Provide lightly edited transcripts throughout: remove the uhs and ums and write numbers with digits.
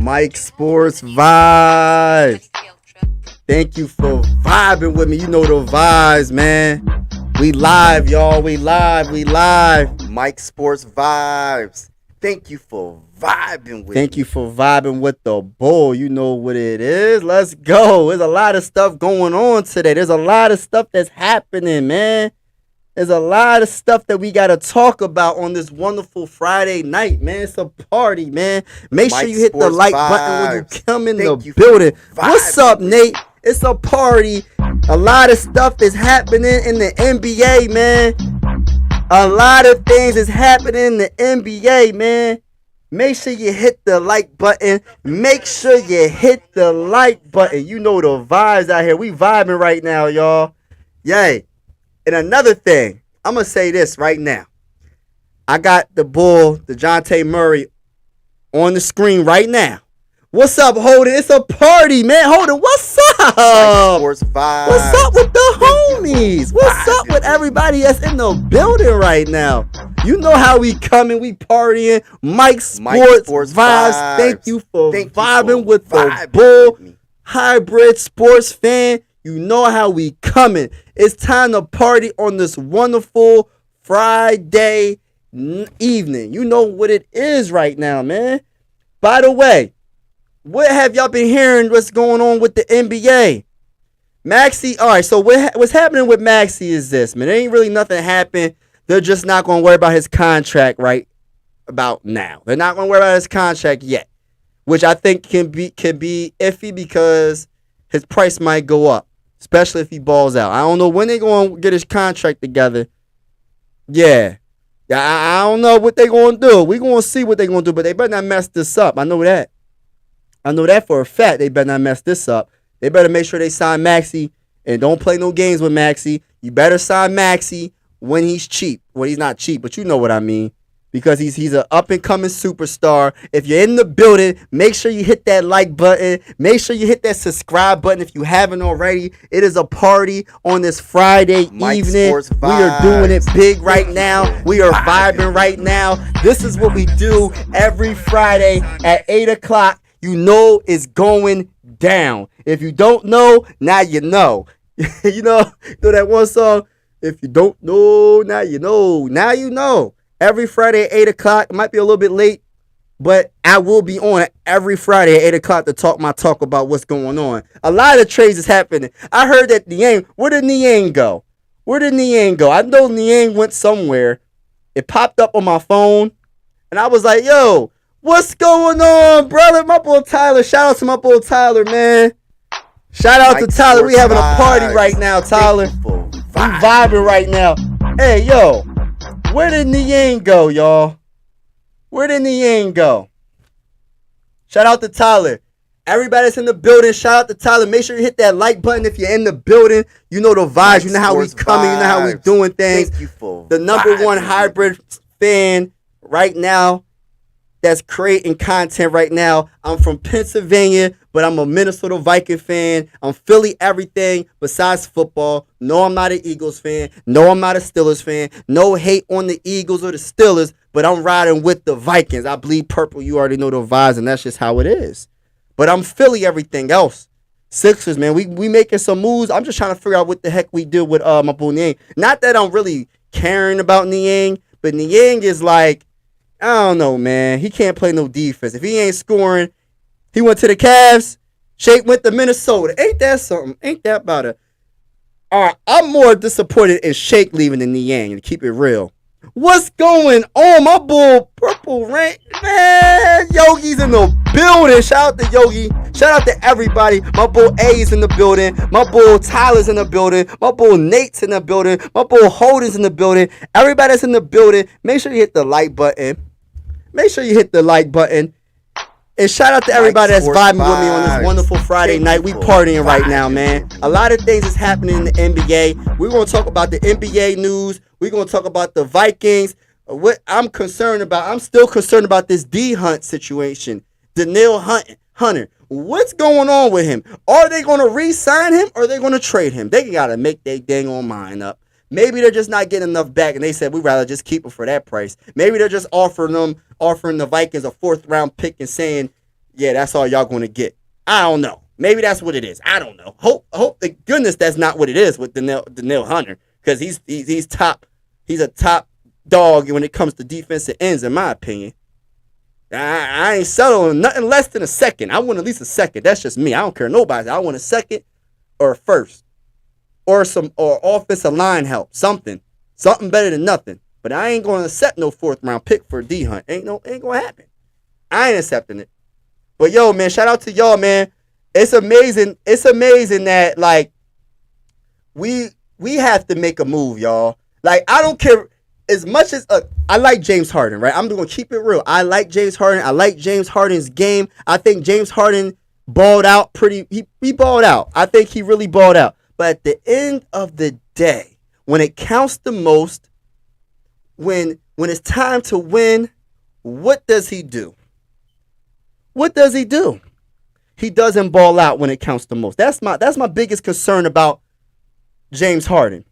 Mike Sports Vibes. Thank you for vibing with me. You know the vibes, man. We live, y'all. We live. Mike Sports Vibes. Thank you for vibing with me. Thank you for vibing with the bull. You know what it is. Let's go. There's a lot of stuff going on today. There's a lot of stuff that's happening, man. There's a lot of stuff that we got to talk about on this wonderful Friday night, man. It's a party, man. Make sure you hit the like button when you come in the building. What's up, Nate? It's a party. A lot of stuff is happening in the NBA, man. A lot of things is happening in the NBA, man. Make sure you hit the like button. Make sure you hit the like button. You know the vibes out here. We vibing right now, y'all. Yay. And another thing, I'm going to say this right now. I got the bull, DeJounte Murray, on the screen right now. What's up, Holden? It's a party, man. Holden, what's up? Sports Vibes. What's up with the homies? What's up with everybody that's in the building right now? You know how we coming, we partying. Mike Sports Vibes. Thank you for vibing with the bull. Hybrid sports fan. You know how we coming. It's time to party on this wonderful Friday evening. You know what it is right now, man. By the way, what have y'all been hearing what's going on with the NBA? Maxey, all right, so what's happening with Maxey is this, man. There ain't really nothing happened. They're just not going to worry about his contract right about now. They're not going to worry about his contract yet, which I think can be iffy because his price might go up, especially if he balls out. I don't know when they're going to get his contract together. Yeah, I don't know what they're going to do. We're going to see what they're going to do, but they better not mess this up. I know that. I know that for a fact. They better not mess this up. They better make sure they sign Maxey and don't play no games with Maxey. You better sign Maxey when he's cheap. Well, he's not cheap, but you know what I mean. Because he's an up-and-coming superstar. If you're in the building, make sure you hit that like button. Make sure you hit that subscribe button if you haven't already. It is a party on this Friday evening. We are doing it big right now. We are vibing right now. This is what we do every Friday at 8 o'clock. You know it's going down. If you don't know, now you know. You know that one song? If you don't know, now you know. Now you know. Every Friday at 8 o'clock. It might be a little bit late, but I will be on every Friday at 8 o'clock to talk about what's going on. A lot of trades is happening. I heard that Niang, where did Niang go? Where did Niang go? I know Niang went somewhere. It popped up on my phone, and I was like, yo, what's going on, brother? My boy Tyler. Shout out to my boy Tyler, man. Shout out to Tyler. We having a party right now, Tyler. We vibing right now. Hey, yo. Where did Niang go, y'all? Where did Niang go? Shout out to Tyler. Everybody that's in the building, shout out to Tyler. Make sure you hit that like button if you're in the building. You know the vibes. You know how we coming. You know how we doing things. Thank you for the number one hybrid fan right now that's creating content right now. I'm from Pennsylvania, but I'm a Minnesota Viking fan. I'm Philly everything besides football. No, I'm not an Eagles fan. No, I'm not a Steelers fan. No hate on the Eagles or the Steelers, but I'm riding with the Vikings. I bleed purple. You already know the vibes, and that's just how it is. But I'm Philly everything else. Sixers, man, we making some moves. I'm just trying to figure out what the heck we do with my boy Niang. Not that I'm really caring about Niang, but Niang is like, I don't know, man. He can't play no defense. If he ain't scoring, he went to the Cavs. Shake went to Minnesota. Ain't that something? Ain't that about it? All right, I'm more disappointed in Shake leaving than Niang, to keep it real. What's going on? My bull, Purple Rain. Man, Yogi's in the building. Shout out to Yogi. Shout out to everybody. My bull A's in the building. My bull Tyler's in the building. My bull Nate's in the building. My bull Holden's in the building. Everybody that's in the building, make sure you hit the like button. Make sure you hit the like button. And shout out to everybody that's vibing with me on this wonderful Friday night. We partying right now, man. A lot of things is happening in the NBA. We're going to talk about the NBA news. We're going to talk about the Vikings. What I'm concerned about, I'm still concerned about this D Hunt situation. Daniil Hunter. What's going on with him? Are they going to re-sign him or are they going to trade him? They got to make their dang on mind up. Maybe they're just not getting enough back, and they said we'd rather just keep him for that price. Maybe they're just offering the Vikings a 4th round pick and saying, yeah, that's all y'all gonna get. I don't know. Maybe that's what it is. I don't know. Hope to goodness that's not what it is with Danielle Hunter, because he's top. He's a top dog when it comes to defensive ends, in my opinion. I ain't settling nothing less than a second. I want at least a second. That's just me. I don't care nobody. I want a second or a first or offensive line help. Something better than nothing. But I ain't going to accept no fourth round pick for D Hunt. Ain't going to happen. I ain't accepting it. But yo, man, shout out to y'all, man. It's amazing. It's amazing that like we have to make a move, y'all. Like I don't care as much as I like James Harden, right? I'm going to keep it real. I like James Harden. I like James Harden's game. I think James Harden balled out pretty. He balled out. I think he really balled out. But at the end of the day, when it counts the most, when it's time to win, what does he do? What does he do? He doesn't ball out when it counts the most. That's my biggest concern about James Harden.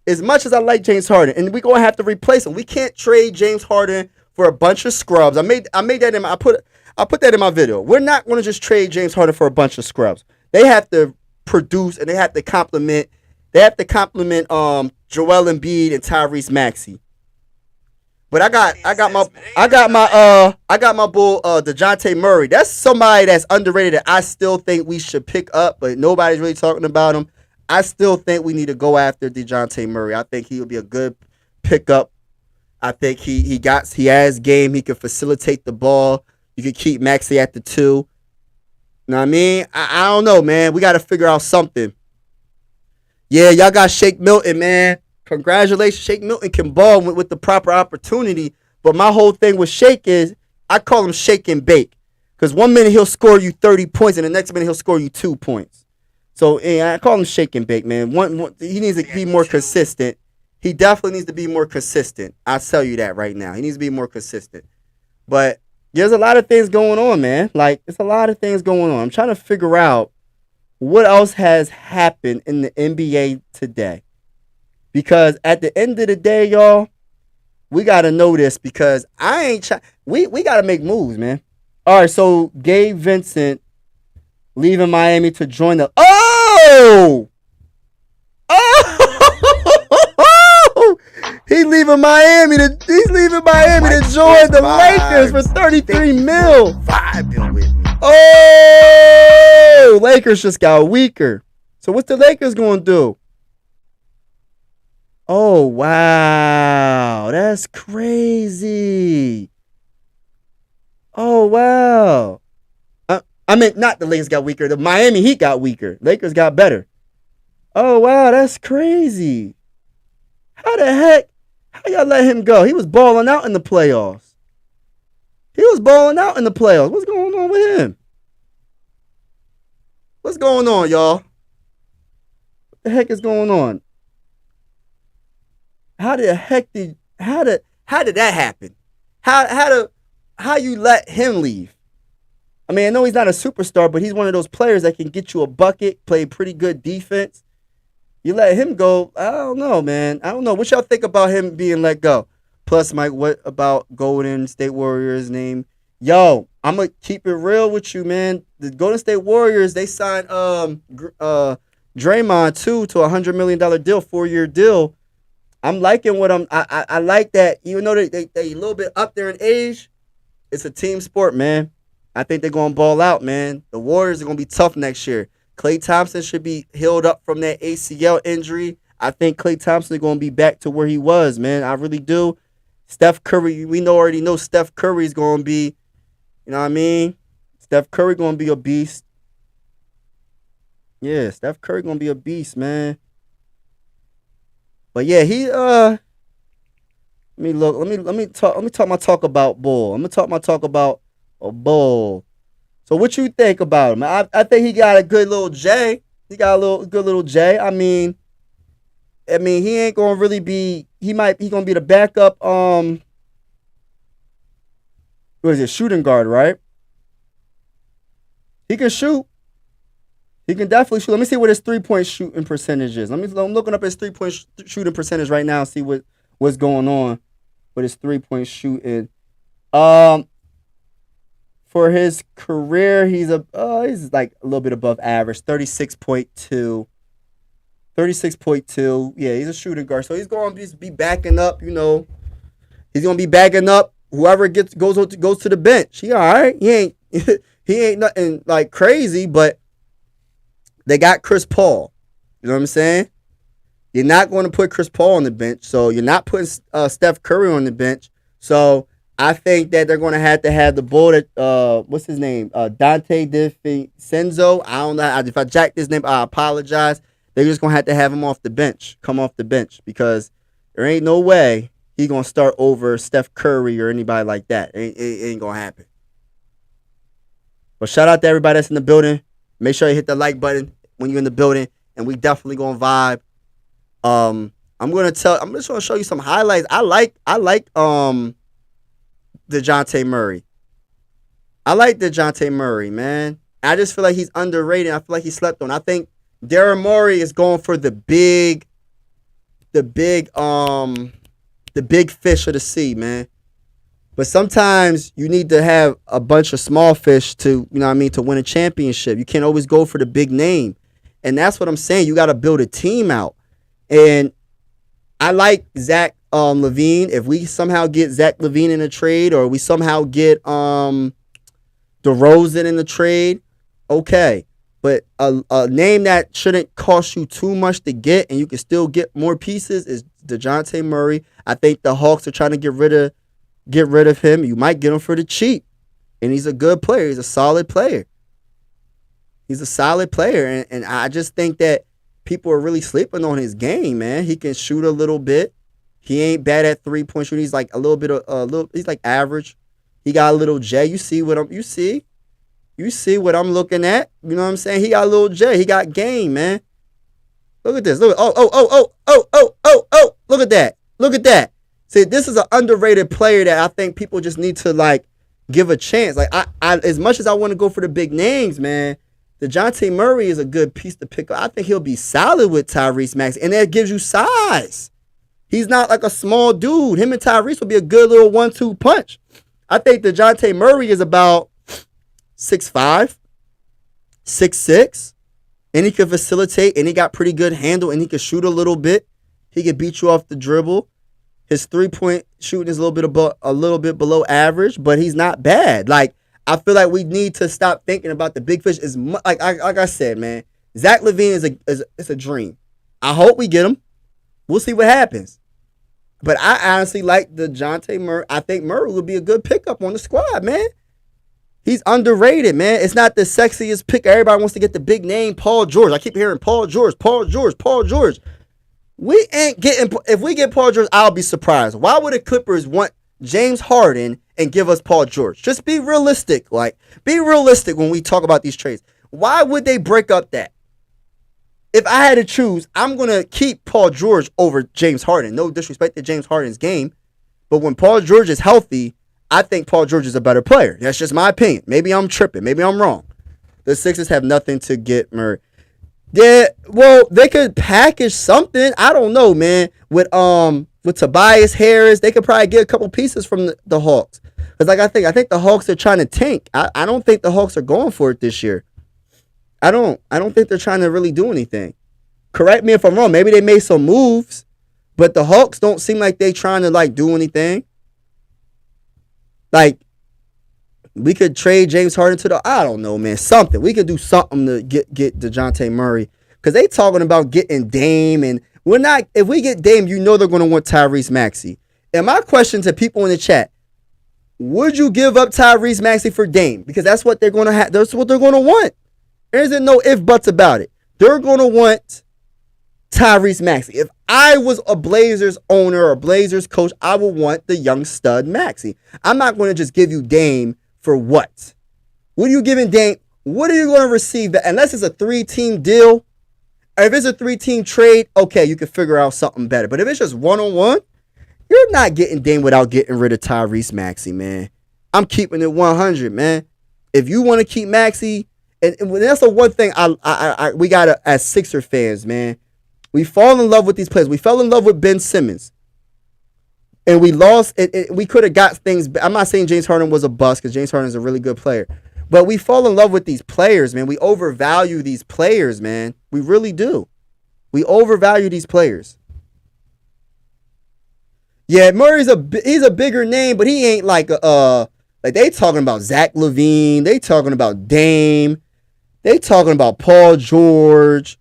As much as I like James Harden, and we're gonna have to replace him. We can't trade James Harden for a bunch of scrubs. I made that I put that in my video. We're not gonna just trade James Harden for a bunch of scrubs. They have to produce and they have to complement. They have to complement Joel Embiid and Tyrese Maxey. But I got my bull DeJounte Murray. That's somebody that's underrated that I still think we should pick up, but nobody's really talking about him. I still think we need to go after DeJounte Murray. I think he would be a good pickup. I think he has game. He can facilitate the ball. You can keep Maxey at the 2. You know what I mean? I don't know, man. We got to figure out something. Yeah, y'all got Shake Milton, man. Congratulations. Shake Milton can ball with the proper opportunity. But my whole thing with Shake is I call him Shake and Bake. Because 1 minute he'll score you 30 points and the next minute he'll score you 2 points. So I call him Shake and Bake, man. He needs to be more consistent. He definitely needs to be more consistent. I'll tell you that right now. He needs to be more consistent. But there's a lot of things going on, man. Like, there's a lot of things going on. I'm trying to figure out what else has happened in the NBA today. Because at the end of the day, y'all, we got to know this because I ain't we got to make moves, man. All right, so Gabe Vincent leaving Miami to join the he's leaving Miami to join the Lakers for $33 million. Vibing with me. Oh, Lakers just got weaker. So what's the Lakers going to do? Oh, wow. That's crazy. Oh, wow. I mean, not the Lakers got weaker. The Miami Heat got weaker. Lakers got better. Oh, wow. That's crazy. How the heck? How y'all let him go? He was balling out in the playoffs. What's going on with him? What's going on, y'all? What the heck is going on? How did that happen? How you let him leave? I mean, I know he's not a superstar, but he's one of those players that can get you a bucket, play pretty good defense. You let him go, I don't know, man. I don't know. What y'all think about him being let go? Plus, Mike, what about Golden State Warriors name? Yo, I'm going to keep it real with you, man. The Golden State Warriors, they signed Draymond, too, to a $100 million deal, 4-year deal. I'm liking what I like that, even though they a little bit up there in age, it's a team sport, man. I think they're going to ball out, man. The Warriors are going to be tough next year. Klay Thompson should be healed up from that ACL injury. I think Klay Thompson is going to be back to where he was, man. I really do. Steph Curry, we already know Steph Curry is going to be, you know what I mean? Steph Curry going to be a beast. Yeah, Steph Curry going to be a beast, man. But yeah, let me talk about Bull. I'm going to talk about a Bull. So what you think about him? I think he got a good little J. He got a good little J. I mean, he ain't gonna really be. He gonna be the backup. What is it? Shooting guard, right? He can shoot. He can definitely shoot. Let me see what his 3-point shooting percentage is. I'm looking up his 3-point shooting percentage right now and see what's going on with his 3-point shooting. for his career, he's like a little bit above average, 36.2. 36.2. Yeah, he's a shooting guard. So he's going to be backing up, He's going to be backing up whoever goes to the bench. He all right. He ain't he ain't nothing like crazy, but they got Chris Paul. You know what I'm saying? You're not going to put Chris Paul on the bench, so you're not putting Steph Curry on the bench. So I think that they're going to have the bull that what's his name? Dante DiVincenzo. I don't know if I jacked his name. I apologize. They're just going to have him off the bench, come off the bench, because there ain't no way he's going to start over Steph Curry or anybody like that. It ain't going to happen. But shout out to everybody that's in the building. Make sure you hit the like button when you're in the building, and we definitely going to vibe. I'm just going to show you some highlights. I like DeJounte Murray. I like DeJounte Murray, man. I just feel like he's underrated. I feel like he slept on. I think Daryl Morey is going for the big fish of the sea, man. But sometimes you need to have a bunch of small fish to win a championship. You can't always go for the big name. And that's what I'm saying. You got to build a team out. And I like Zach LaVine. If we somehow get Zach LaVine in a trade, or we somehow get DeRozan in the trade, okay. But a name that shouldn't cost you too much to get, and you can still get more pieces, is DeJounte Murray. I think the Hawks are trying to get rid of him. You might get him for the cheap. And he's a good player. He's a solid player. And I just think that people are really sleeping on his game, man. He can shoot a little bit. He ain't bad at 3-point shooting. He's like he's like average. He got a little J. You see what I'm looking at. You know what I'm saying? He got a little J. He got game, man. Look at this. Look. Oh. Look at that. Look at that. See, this is an underrated player that I think people just need to give a chance. Like I as much as I want to go for the big names, man, DeJounte Murray is a good piece to pick up. I think he'll be solid with Tyrese Maxey, and that gives you size. He's not like a small dude. Him and Tyrese will be a good little 1-2 punch. I think DeJounte Murray is about 6'5", 6'6", and he can facilitate, and he got pretty good handle, and he can shoot a little bit. He can beat you off the dribble. His 3-point shooting is a little bit below average, but he's not bad. Like, I feel like we need to stop thinking about the big fish as much. Like I said, man, Zach LaVine is a dream. I hope we get him. We'll see what happens. But I honestly like DeJounte Murray. I think Murray would be a good pickup on the squad, man. He's underrated, man. It's not the sexiest pick. Everybody wants to get the big name, Paul George. I keep hearing Paul George. We ain't getting. If we get Paul George, I'll be surprised. Why would the Clippers want James Harden and give us Paul George? Just be realistic. Be realistic when we talk about these trades. Why would they break up that? If I had to choose, I'm going to keep Paul George over James Harden. No disrespect to James Harden's game. But when Paul George is healthy, I think Paul George is a better player. That's just my opinion. Maybe I'm tripping. Maybe I'm wrong. The Sixers have nothing to get Murray. Yeah, well, they could package something. I don't know, man. With Tobias Harris, they could probably get a couple pieces from the Hawks. Because I think the Hawks are trying to tank. I don't think the Hawks are going for it this year. I don't think they're trying to really do anything. Correct me if I'm wrong. Maybe they made some moves, but the Hawks don't seem like they trying to do anything. We could trade James Harden to I don't know, man. Something. We could do something to get DeJounte Murray. Because they talking about getting Dame, and we're not. If we get Dame, they're going to want Tyrese Maxey. And my question to people in the chat: would you give up Tyrese Maxey for Dame? Because that's what they're going to have. That's what they're going to want. There isn't no if buts about it. They're going to want Tyrese Maxey. If I was a Blazers owner or Blazers coach, I would want the young stud Maxey. I'm not going to just give you Dame for what? What are you giving Dame? What are you going to receive? Unless it's a 3-team deal. Or if it's a 3-team trade, okay, you can figure out something better. But if it's just one-on-one, you're not getting Dame without getting rid of Tyrese Maxey, man. I'm keeping it 100, man. If you want to keep Maxey, and that's the one thing we got to, as Sixer fans, man. We fall in love with these players. We fell in love with Ben Simmons. and we lost. We could have got things. I'm not saying James Harden was a bust because James Harden is a really good player, but we fall in love with these players, man. We overvalue these players, man. We really do. We overvalue these players. Yeah, Murray's he's a bigger name, but he ain't like like they talking about Zach LaVine, they talking about Dame, they talking about Paul George,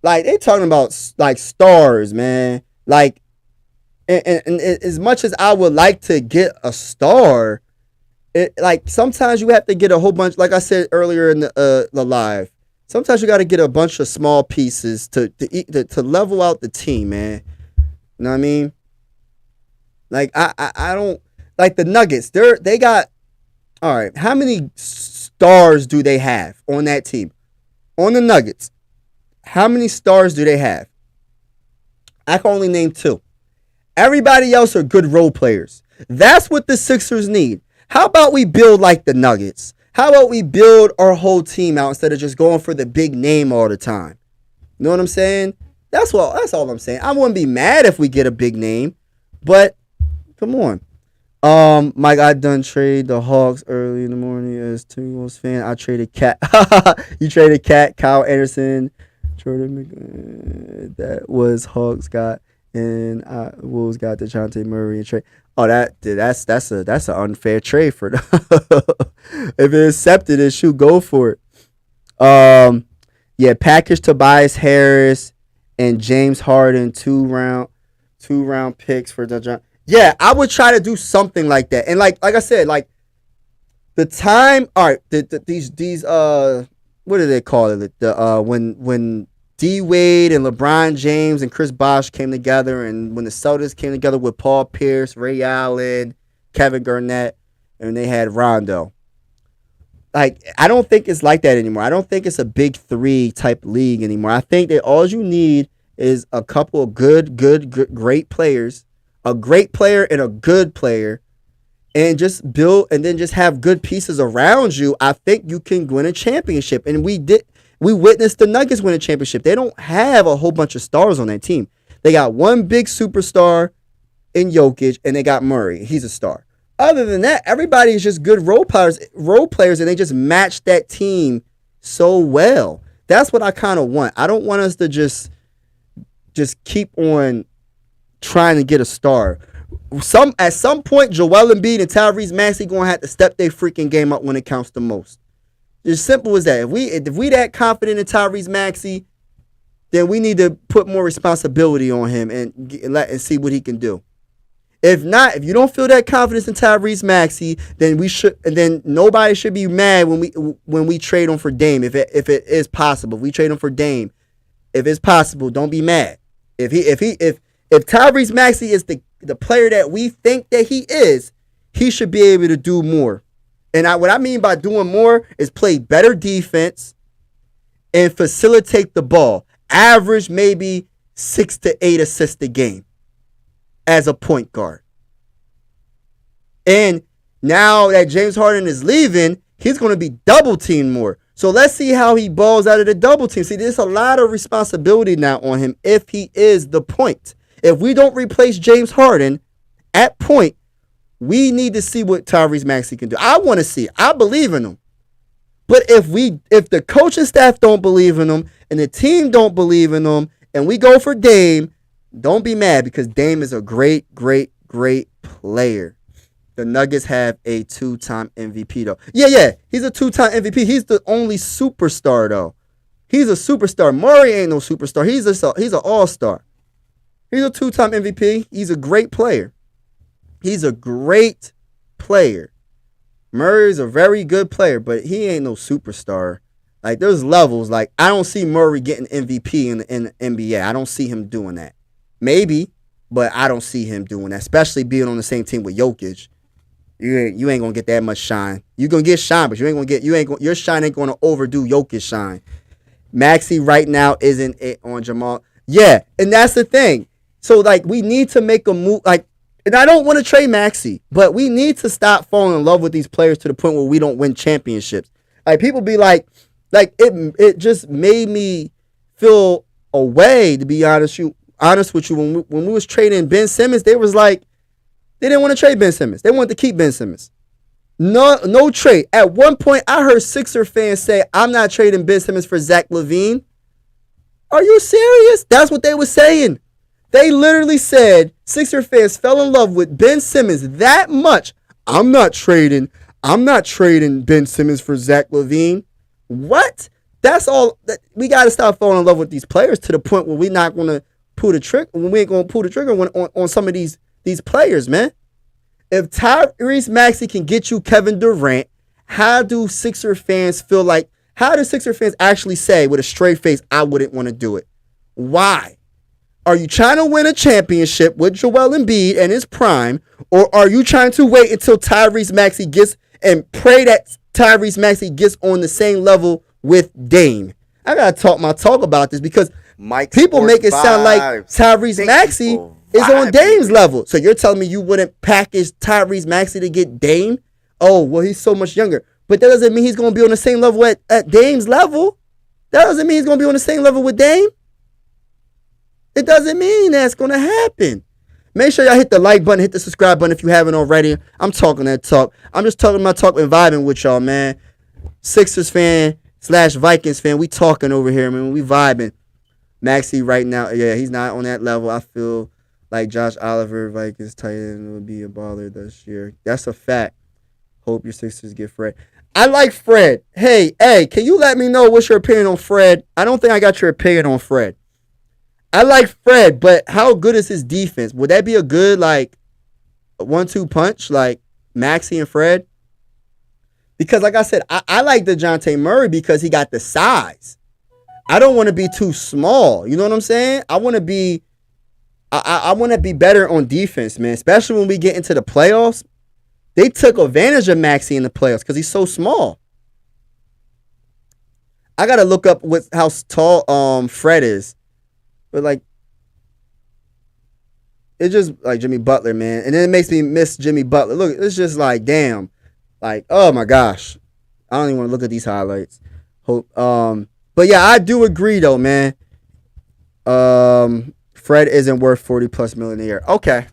like they talking about like stars, man. Like, and as much as I would like to get a star, like sometimes you have to get a whole bunch. Like I said earlier in the live, sometimes you got to get a bunch of small pieces to level out the team, man. You know what I mean? Like I don't like the Nuggets. They got all right. How many stars do they have on that team? On the Nuggets, how many stars do they have? I can only name 2. Everybody else are good role players. That's what the Sixers need. How about we build like the Nuggets? How about we build our whole team out instead of just going for the big name all the time? You know what I'm saying? That's all I'm saying. I wouldn't be mad if we get a big name, but come on. Mike, I done trade the Hawks early in the morning as Timberwolves fan. I traded Cat. You traded Cat, Kyle Anderson, Jordan. That was Hawks got, and Wolves got DeJounte Murray and trade. Oh, that's an unfair trade for them. If it accepted it, shoot, go for it. Yeah, package Tobias Harris and James Harden 2-round picks for DeJounte. Yeah, I would try to do something like that. And like I said, like the time, all right, these what do they call it? When D Wade and LeBron James and Chris Bosh came together, and when the Celtics came together with Paul Pierce, Ray Allen, Kevin Garnett, and they had Rondo. Like, I don't think it's like that anymore. I don't think it's a big 3 type league anymore. I think that all you need is a couple of good, great players, a great player and a good player, and just build, and then just have good pieces around you. I think you can win a championship. And we witnessed the Nuggets win a championship. They don't have a whole bunch of stars on that team. They got one big superstar in Jokic, and they got Murray. He's a star. Other than that, everybody is just good role players, and they just match that team so well. That's what I kind of want. I don't want us to just keep on trying to get a star. At some point, Joel Embiid and Tyrese Maxey gonna have to step their freaking game up when it counts the most. It's simple as that. If we that confident in Tyrese Maxey, then we need to put more responsibility on him and see what he can do. If not, if you don't feel that confidence in Tyrese Maxey, then nobody should be mad when we trade him for Dame. If it is possible, if we trade him for Dame, if it's possible, don't be mad. If Tyrese Maxey is the player that we think that he is, he should be able to do more. And what I mean by doing more is play better defense and facilitate the ball. Average maybe 6 to 8 assists a game as a point guard. And now that James Harden is leaving, he's going to be double teamed more. So let's see how he balls out of the double team. See, there's a lot of responsibility now on him if he is the point. If we don't replace James Harden at point, we need to see what Tyrese Maxey can do. I want to see it. I believe in him. But if the coaching staff don't believe in him and the team don't believe in him and we go for Dame, don't be mad because Dame is a great player. The Nuggets have a 2-time MVP though. Yeah, he's a 2-time MVP. He's the only superstar though. He's a superstar. Murray ain't no superstar. He's an all-star. He's a 2-time MVP. He's a great player. He's a great player. Murray's a very good player, but he ain't no superstar. Like, there's levels. Like, I don't see Murray getting MVP in the NBA. I don't see him doing that. Maybe, but I don't see him doing that, especially being on the same team with Jokic. You ain't gonna get that much shine. You gonna get shine, but your shine ain't gonna overdo Jokic shine. Maxey right now isn't it on Jamal. Yeah, and that's the thing. So, like, we need to make a move. Like, and I don't want to trade Maxey, but we need to stop falling in love with these players to the point where we don't win championships. Like, people be like it just made me feel a way, to be honest with you. When we was trading Ben Simmons, they was like, They didn't want to trade Ben Simmons. They wanted to keep Ben Simmons. No trade. At one point, I heard Sixer fans say, I'm not trading Ben Simmons for Zach LaVine. Are you serious? That's what they were saying. They literally said Sixer fans fell in love with Ben Simmons that much. I'm not trading Ben Simmons for Zach LaVine. What? That's all. We got to stop falling in love with these players to the point where we're not going to pull the trigger. When we ain't going to pull the trigger on some of these players, man. If Tyrese Maxey can get you Kevin Durant, how do Sixer fans feel like? How do Sixer fans actually say with a straight face, I wouldn't want to do it? Why? Are you trying to win a championship with Joel Embiid and his prime, or are you trying to wait until Tyrese Maxey gets and pray that Tyrese Maxey gets on the same level with Dame? I gotta talk about this because people make it sound like Tyrese Maxey is on Dame's level. So you're telling me you wouldn't package Tyrese Maxey to get Dame? Oh, well, he's so much younger. But that doesn't mean he's going to be on the same level at Dame's level. That doesn't mean he's going to be on the same level with Dame. It doesn't mean that's going to happen. Make sure y'all hit the like button, hit the subscribe button if you haven't already. I'm talking that talk. I'm just talking my talk and vibing with y'all, man. Sixers fan / Vikings fan, we talking over here, man. We vibing. Maxey right now, yeah, he's not on that level. I feel like Josh Oliver, Vikings tight end, will be a baller this year. That's a fact. Hope your Sixers get Fred. I like Fred. Hey, can you let me know what's your opinion on Fred? I don't think I got your opinion on Fred. I like Fred, but how good is his defense? Would that be a good, like, 1-2 punch, like Maxey and Fred? Because, like I said, I like DeJounte Murray because he got the size. I don't want to be too small. You know what I'm saying? I want to be better on defense, man, especially when we get into the playoffs. They took advantage of Maxey in the playoffs because he's so small. I got to look up how tall Fred is. But, like, it's just like Jimmy Butler, man. And then it makes me miss Jimmy Butler. Look, it's just like, damn. Like, oh, my gosh. I don't even want to look at these highlights. But, yeah, I do agree, though, man. Fred isn't worth $40+ million a year. Okay.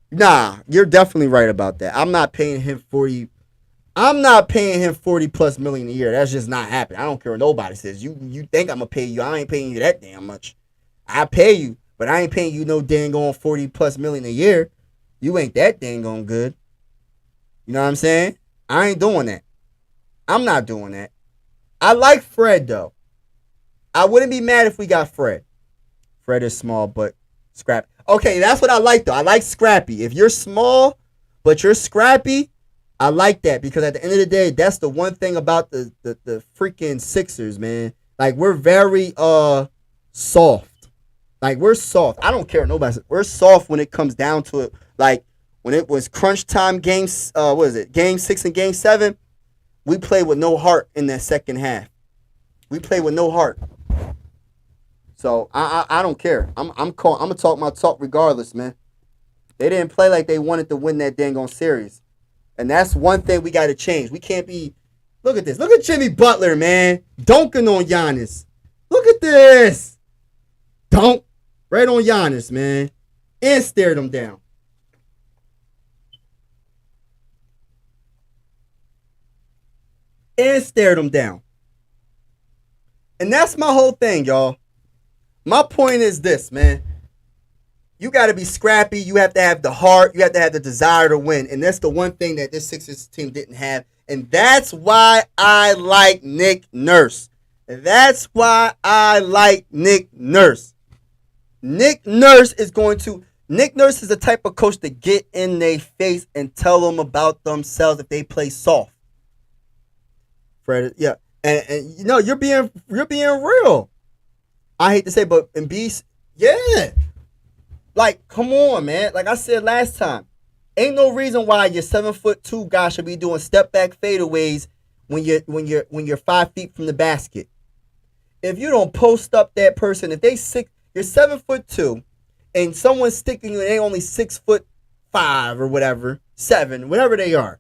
Nah, you're definitely right about that. I'm not paying him $40+ million a year. That's just not happening. I don't care what nobody says. You think I'm gonna pay you? I ain't paying you that damn much. I pay you, but I ain't paying you no dang on $40+ million a year. You ain't that dang on good. You know what I'm saying? I ain't doing that. I'm not doing that. I like Fred though. I wouldn't be mad if we got Fred. Fred is small, but scrappy. Okay, that's what I like though. I like scrappy. If you're small, but you're scrappy, I like that because at the end of the day, that's the one thing about the freaking Sixers, man. Like we're very soft. Like we're soft. I don't care what nobody says. We're soft when it comes down to it. Like when it was crunch time games, what is it? Game 6 and Game 7, we played with no heart in that second half. We played with no heart. So I don't care. I'm gonna talk my talk regardless, man. They didn't play like they wanted to win that dang on series. And that's one thing we gotta change. We can't be look at this. Look at Jimmy Butler, man. Dunking on Giannis. Look at this. Dunk right on Giannis, man. And stared him down. And stared him down. And that's my whole thing, y'all. My point is this, man. You got to be scrappy. You have to have the heart. You have to have the desire to win. And that's the one thing that this Sixers team didn't have. And that's why I like Nick Nurse. That's why I like Nick Nurse. Nick Nurse is the type of coach to get in their face and tell them about themselves if they play soft. Fred, yeah. And you know, you're being real. I hate to say, but Embiid, yeah. Like, come on, man. Like I said last time, ain't no reason why your 7'2" guy should be doing step back fadeaways when you're 5 feet from the basket. If you don't post up that person, if you're 7'2", and someone's sticking you, and they only 6'5" or whatever, 7, whatever they are.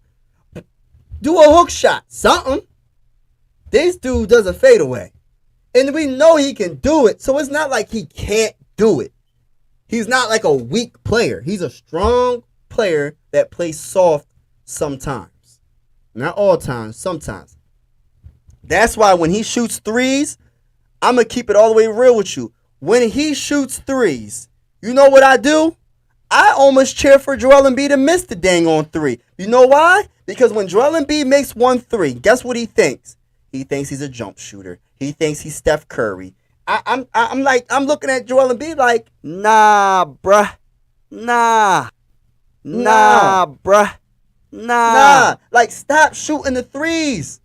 Do a hook shot, something. This dude does a fadeaway. And we know he can do it, so it's not like he can't do it. He's not like a weak player. He's a strong player that plays soft sometimes. Not all times, sometimes. That's why when he shoots threes, I'm going to keep it all the way real with you. When he shoots threes, you know what I do? I almost cheer for Joel Embiid to miss the dang on three. You know why? Because when Joel Embiid makes 1 3, guess what he thinks? He thinks he's a jump shooter. He thinks he's Steph Curry. I'm looking at Joel Embiid like, nah, bruh. Nah, bruh. Nah. Like, stop shooting the threes.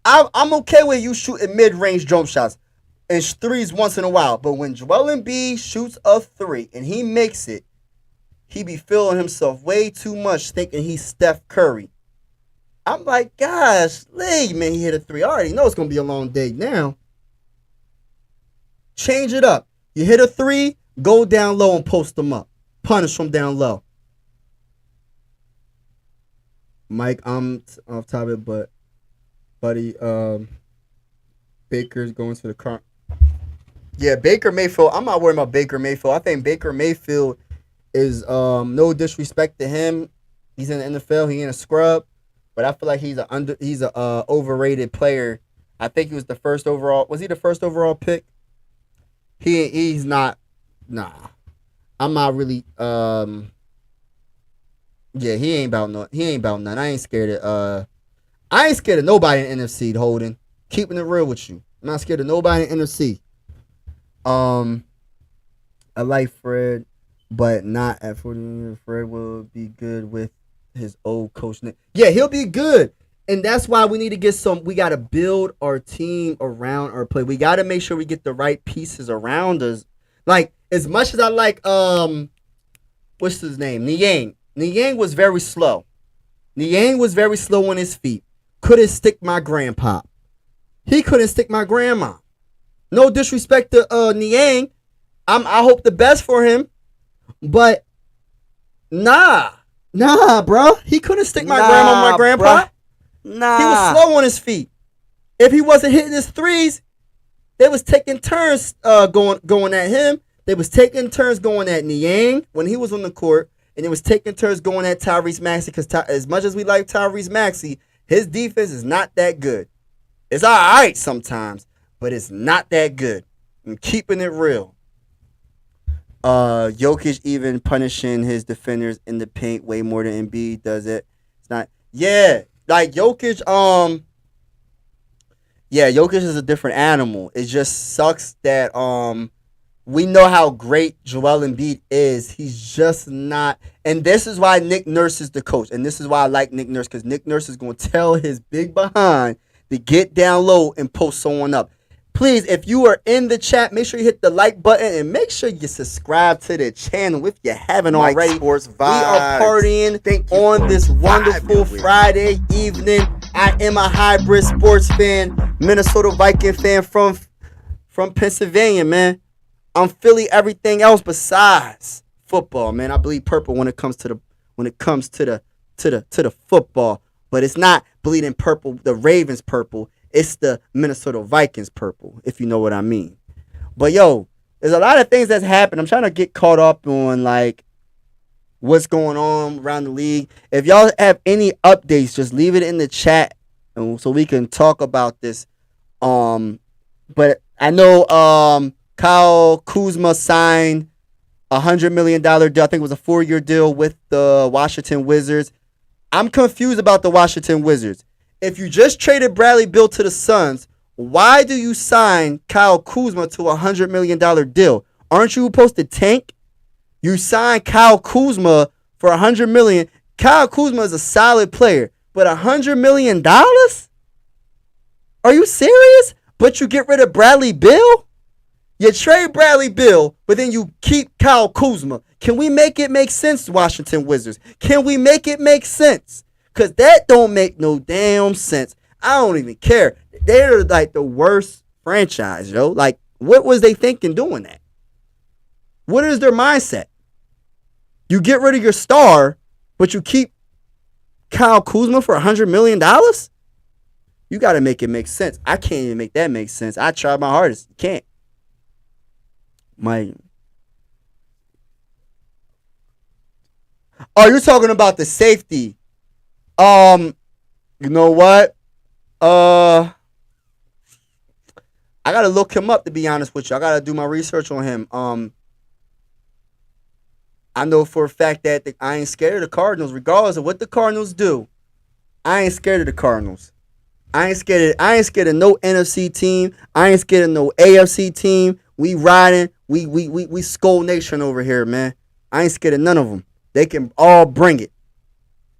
I'm okay with you shooting mid-range jump shots and threes once in a while. But when Joel Embiid shoots a 3 and he makes it, he be feeling himself way too much thinking he's Steph Curry. I'm like, gosh, man, he hit a 3. I already know it's going to be a long day now. Change it up. You hit a 3, go down low and post them up. Punish from down low. Mike, I'm off topic, but buddy, Baker's going to the car. Yeah, Baker Mayfield. I'm not worried about Baker Mayfield. I think Baker Mayfield is no disrespect to him. He's in the NFL. He ain't a scrub, but I feel like he's a overrated player. I think he was the first overall. Was he the first overall pick? He's not. Nah, I'm not really. Yeah, he ain't about none. I ain't scared of nobody in the NFC, Holden. Keeping it real with you. I'm not scared of nobody in the NFC. I like Fred, but not at 40. Fred will be good with his old coach. Yeah, he'll be good. And that's why we need to get we got to build our team around our play. We got to make sure we get the right pieces around us. Like, as much as I like, what's his name? Niang. Niang was very slow. Niang was very slow on his feet. Couldn't stick my grandpa. He couldn't stick my grandma. No disrespect to Niang. I hope the best for him. But nah, bro. He couldn't stick my grandma, my grandpa. Bruh. Nah. He was slow on his feet. If he wasn't hitting his threes, they was taking turns going at him. They was taking turns going at Niang when he was on the court, and it was taking turns going at Tyrese Maxey, because as much as we like Tyrese Maxey, his defense is not that good. It's all right sometimes, but it's not that good. I'm keeping it real. Jokic even punishing his defenders in the paint way more than Embiid does it. It's not. Yeah, like Jokic. Yeah, Jokic is a different animal. It just sucks that we know how great Joel Embiid is. He's just not. And this is why Nick Nurse is the coach. And this is why I like Nick Nurse, because Nick Nurse is going to tell his big behind to get down low and post someone up. Please, if you are in the chat, make sure you hit the like button and make sure you subscribe to the channel if you haven't already. Sports Vibes. We are partying on this wonderful Friday evening. I am a hybrid sports fan, Minnesota Viking fan from Pennsylvania, man. I'm Philly everything else besides football, man. I bleed purple when it comes to the football, but it's not bleeding purple, the Ravens purple. It's the Minnesota Vikings purple, if you know what I mean. But yo, there's a lot of things that's happened. I'm trying to get caught up on like what's going on around the league. If y'all have any updates, just leave it in the chat so we can talk about this. But I know Kyle Kuzma signed a $100 million deal. I think it was a 4-year deal with the Washington Wizards. I'm confused about the Washington Wizards. If you just traded Bradley Beal to the Suns, why do you sign Kyle Kuzma to a $100 million deal? Aren't you supposed to tank? You signed Kyle Kuzma for $100 million. Kyle Kuzma is a solid player, but $100 million? Are you serious? But you get rid of Bradley Beal? You trade Bradley Beal, but then you keep Kyle Kuzma. Can we make it make sense, Washington Wizards? Can we make it make sense? Because that don't make no damn sense. I don't even care. They're like the worst franchise, yo. Like, what was they thinking doing that? What is their mindset? You get rid of your star, but you keep Kyle Kuzma for $100 million? You got to make it make sense. I can't even make that make sense. I tried my hardest. You can't. Oh, you're talking about the safety. You know what? I gotta look him up to be honest with you. I gotta do my research on him. I know for a fact that I ain't scared of the Cardinals, regardless of what the Cardinals do. I ain't scared of the Cardinals. I ain't scared of no NFC team. I ain't scared of no AFC team. We riding. We Skull Nation over here, man. I ain't scared of none of them. They can all bring it.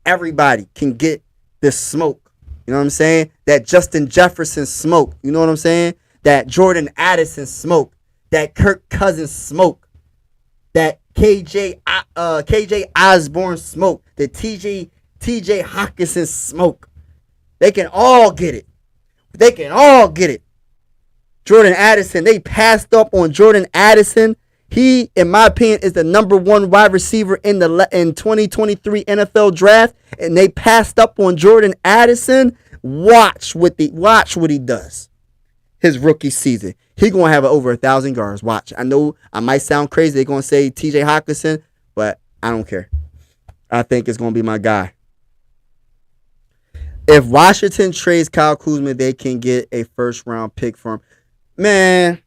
Everybody can get this smoke. You know what I'm saying? That Justin Jefferson smoke. You know what I'm saying? That Jordan Addison smoke. That Kirk Cousins smoke. That KJ Osborne smoke. The TJ Hawkinson smoke. They can all get it. They can all get it. Jordan Addison, they passed up on Jordan Addison. He, in my opinion, is the number one wide receiver in 2023 NFL draft, and they passed up on Jordan Addison. Watch what he does. His rookie season, he gonna have over 1,000 yards. Watch. I know I might sound crazy. They're gonna say T.J. Hawkinson, but I don't care. I think it's gonna be my guy. If Washington trades Kyle Kuzma, they can get a first round pick for him. Man,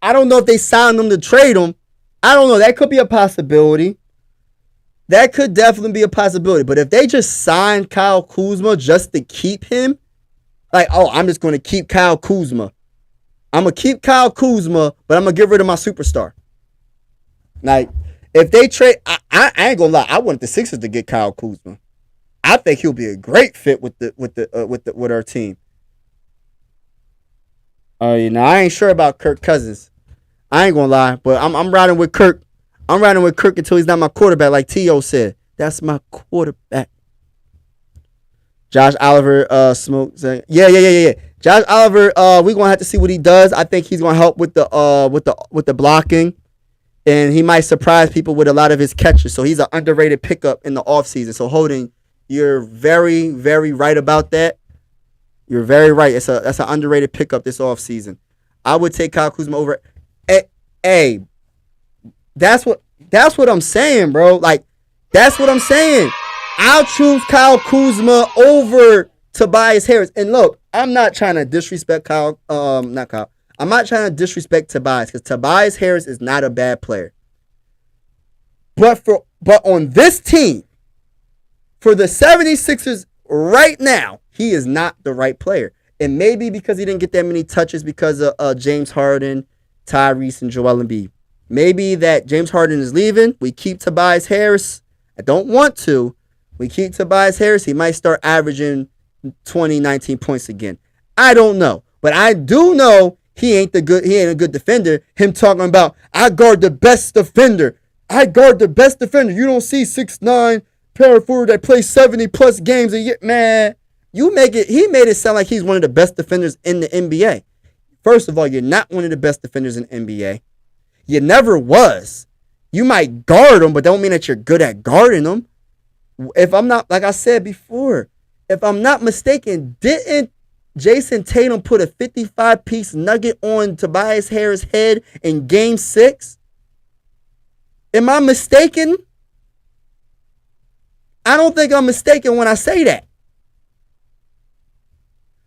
I don't know if they signed him to trade him. I don't know. That could be a possibility. That could definitely be a possibility. But if they just signed Kyle Kuzma just to keep him, like, oh, I'm just going to keep Kyle Kuzma. I'm going to keep Kyle Kuzma, but I'm going to get rid of my superstar. Like, if they trade, I ain't going to lie. I wanted the Sixers to get Kyle Kuzma. I think he'll be a great fit with our team. You know, I ain't sure about Kirk Cousins. I ain't gonna lie, but I'm riding with Kirk. I'm riding with Kirk until he's not my quarterback, like T.O. said. That's my quarterback. Josh Oliver, smoke. Yeah. Josh Oliver, we gonna have to see what he does. I think he's gonna help with the blocking, and he might surprise people with a lot of his catches. So he's an underrated pickup in the offseason. So Holden, you're very, very right about that. You're very right. That's an underrated pickup this offseason. I would take Kyle Kuzma over. Hey, that's what I'm saying, bro. Like, that's what I'm saying. I'll choose Kyle Kuzma over Tobias Harris. And look, I'm not trying to disrespect I'm not trying to disrespect Tobias, because Tobias Harris is not a bad player. But on this team, for the 76ers right now, he is not the right player. And maybe because he didn't get that many touches because of James Harden, Tyrese, and Joel Embiid. Maybe that James Harden is leaving. We keep Tobias Harris. I don't want to. We keep Tobias Harris. He might start averaging 20, 19 points again. I don't know. But I do know he ain't a good defender. Him talking about, I guard the best defender. I guard the best defender. You don't see 6'9" power forward that plays 70+ games a year. Man, he made it sound like he's one of the best defenders in the NBA. First of all, you're not one of the best defenders in the NBA. You never was. You might guard them, but don't mean that you're good at guarding them. If I'm not, like I said before, if I'm not mistaken, didn't Jason Tatum put a 55-piece nugget on Tobias Harris' head in Game 6? Am I mistaken? I don't think I'm mistaken when I say that.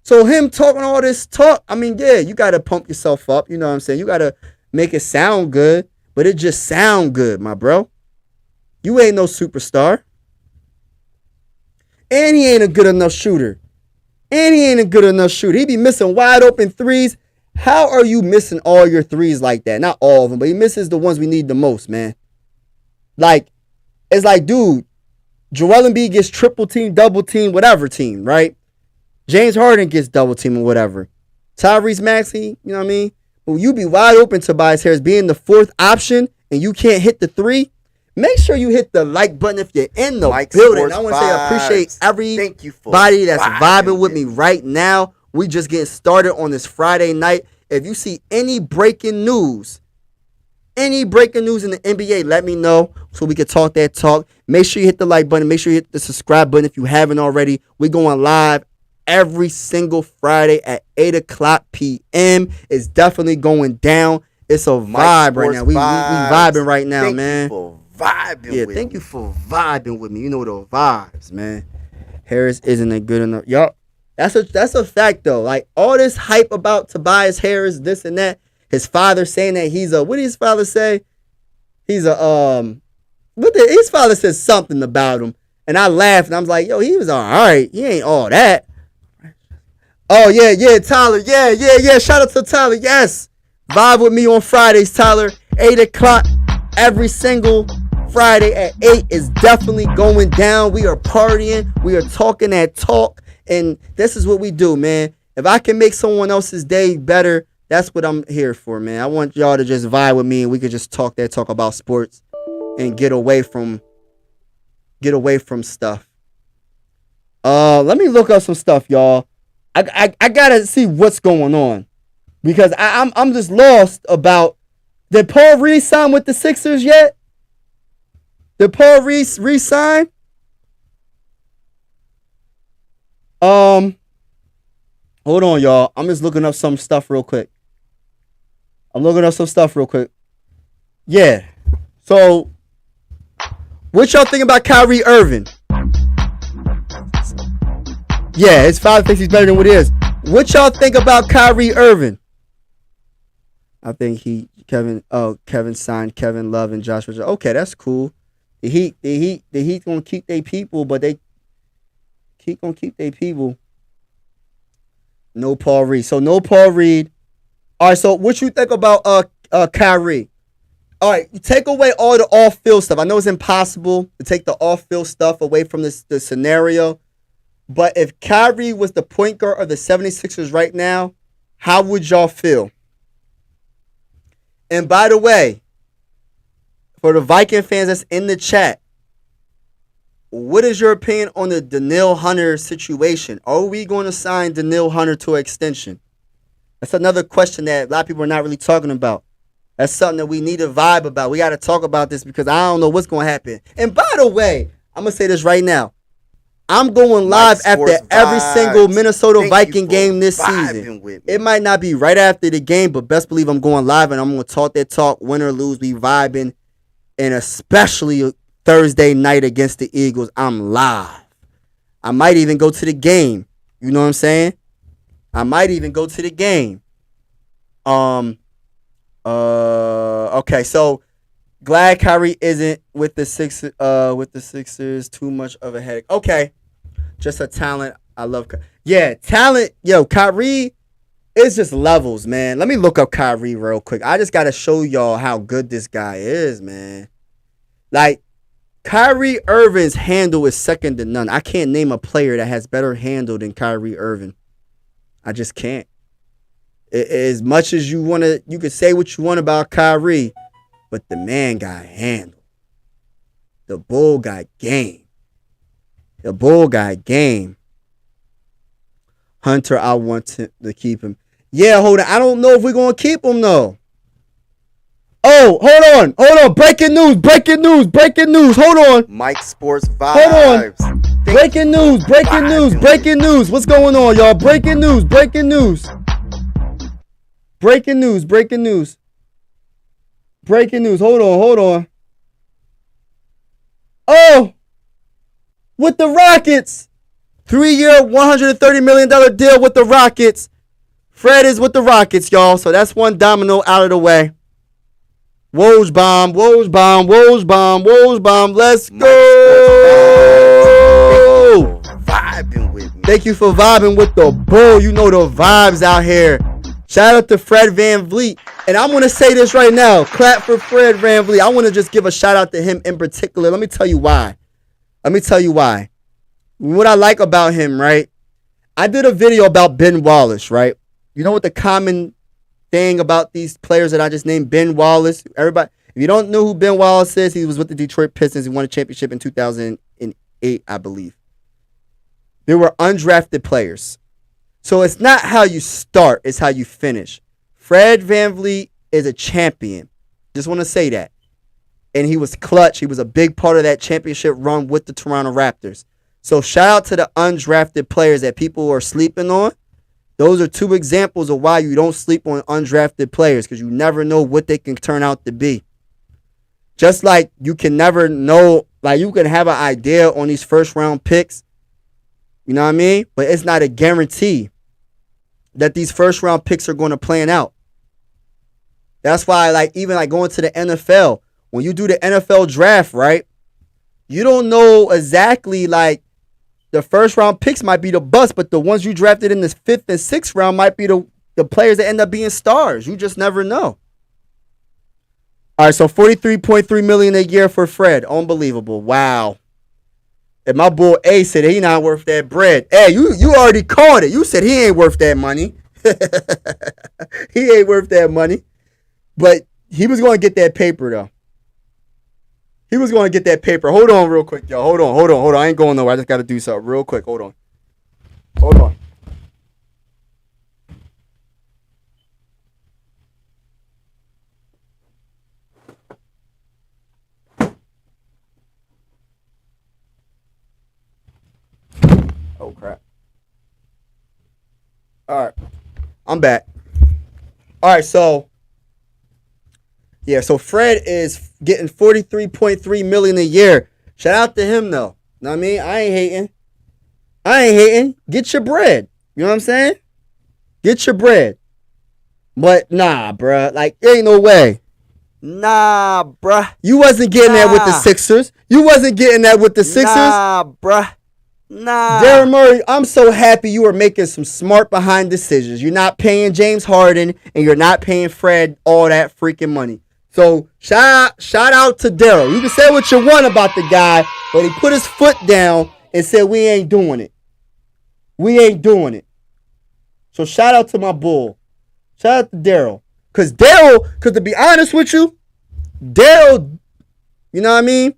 So him talking all this talk, I mean, yeah, you got to pump yourself up. You know what I'm saying? You got to make it sound good, but it just sound good, my bro. You ain't no superstar. And he ain't a good enough shooter. He be missing wide open threes. How are you missing all your threes like that? Not all of them, but he misses the ones we need the most, man. Like, it's like, dude, Joel Embiid gets triple team, double team, whatever team, right? James Harden gets double team or whatever. Tyrese Maxey, you know what I mean? When you be wide open, Tobias Harris being the fourth option and you can't hit the three, make sure you hit the like button if you're in the building. I want to say I appreciate everybody that's vibing with me right now. We just getting started on this Friday night. If you see any breaking news in the NBA, let me know so we can talk that talk. Make sure you hit the like button. Make sure you hit the subscribe button if you haven't already. We're going live every single Friday at 8 o'clock p.m. It's definitely going down. It's a vibe right now. We vibing right now, man. vibing with me. Thank you for vibing with me. You know the vibes, man. Harris isn't a good enough. Yup. That's a fact though. Like all this hype about Tobias Harris, this and that. His father saying that he's a, what did his father say? He's a his father said something about him. And I laughed and I was like, yo, he was alright. He ain't all that. Oh yeah, Tyler. Yeah. Shout out to Tyler. Yes. Vibe with me on Fridays, Tyler. 8 o'clock every single Friday at 8 is definitely going down. We are partying. We are talking that talk. And this is what we do, man. If I can make someone else's day better, that's what I'm here for, man. I want y'all to just vibe with me and we could just talk about sports and get away from stuff. Let me look up some stuff, y'all. I gotta see what's going on because I'm just lost about, did Paul Reed sign with the Sixers yet? Did Paul Reed re-sign? Hold on, y'all. I'm just looking up some stuff real quick. Yeah. So, what y'all think about Kyrie Irving? Yeah, his father thinks he's better than what he is. What y'all think about Kyrie Irving? I think Kevin signed Kevin Love and Josh Richardson. Okay, that's cool. The Heat gonna keep their people, but they gonna keep their people. No Paul Reed. So no Paul Reed. All right. So what you think about Kyrie? All right. You take away all the off-field stuff. I know it's impossible to take the off-field stuff away from the scenario. But if Kyrie was the point guard of the 76ers right now, how would y'all feel? And by the way, for the Viking fans that's in the chat, what is your opinion on the Danielle Hunter situation? Are we going to sign Danielle Hunter to an extension? That's another question that a lot of people are not really talking about. That's something that we need to vibe about. We got to talk about this because I don't know what's going to happen. And by the way, I'm going to say this right now. I'm going live after every single Minnesota Viking game this season. It might not be right after the game, but best believe I'm going live and I'm going to talk that talk, win or lose, we vibing. And especially Thursday night against the Eagles, I'm live. I might even go to the game. You know what I'm saying? I might even go to the game. Okay, so glad Kyrie isn't with the Sixers. Too much of a headache. Okay, just a talent. I love. Yeah, talent. Yo, Kyrie is just levels, man. Let me look up Kyrie real quick. I just gotta show y'all how good this guy is, man. Like, Kyrie Irving's handle is second to none. I can't name a player that has better handle than Kyrie Irving. I just can't. As much as you can say what you want about Kyrie, but the man got handle. The bull got game. Hunter, I want to keep him. Yeah, hold on. I don't know if we're going to keep him, though. Oh, hold on. Breaking news. Hold on. Mike Sports Vibes. Hold on. Breaking news. What's going on, y'all? Breaking news. Hold on. Oh, with the Rockets. 3-year, $130 million deal with the Rockets. Fred is with the Rockets, y'all. So that's one domino out of the way. Woj bomb. Let's go. Vibing with me. Thank you for vibing with the bull. You know the vibes out here. Shout out to Fred VanVleet. And I'm going to say this right now. Clap for Fred VanVleet. I want to just give a shout out to him in particular. Let me tell you why. What I like about him, right? I did a video about Ben Wallace, right? You know what the common thing about these players that I just named? Ben Wallace. Everybody, if you don't know who Ben Wallace is, he was with the Detroit Pistons. He won a championship in 2008, I believe. They were undrafted players. So it's not how you start, it's how you finish. Fred VanVleet is a champion. Just want to say that. And he was clutch. He was a big part of that championship run with the Toronto Raptors. So shout out to the undrafted players that people are sleeping on. Those are two examples of why you don't sleep on undrafted players, because you never know what they can turn out to be. Just like you can never know, like you can have an idea on these first round picks, you know what I mean? But it's not a guarantee that these first round picks are going to plan out. That's why, like, even like going to the NFL, when you do the NFL draft, right? You don't know exactly, like, the first round picks might be the bust, but the ones you drafted in the 5th and 6th round might be the players that end up being stars. You just never know. All right, so $43.3 million a year for Fred. Unbelievable. Wow. And my boy A said he not worth that bread. Hey, you already called it. You said he ain't worth that money. He ain't worth that money. But he was going to get that paper, though. He was going to get that paper. Hold on real quick, y'all. Hold on. I ain't going nowhere. I just got to do something real quick. Hold on. Oh, crap. All right. I'm back. All right, so Fred is getting $43.3 million a year. Shout out to him, though. Know what I mean? I ain't hating. Get your bread. You know what I'm saying? Get your bread. But nah, bruh. Like, ain't no way. Nah, bruh. You wasn't getting that with the Sixers. Nah, bruh. Nah. Daryl Murray, I'm so happy you are making some smart behind decisions. You're not paying James Harden and you're not paying Fred all that freaking money. So shout out to Daryl. You can say what you want about the guy, but he put his foot down and said we ain't doing it. So shout out to my bull. Shout out to Daryl. Cause to be honest with you, Daryl, you know what I mean?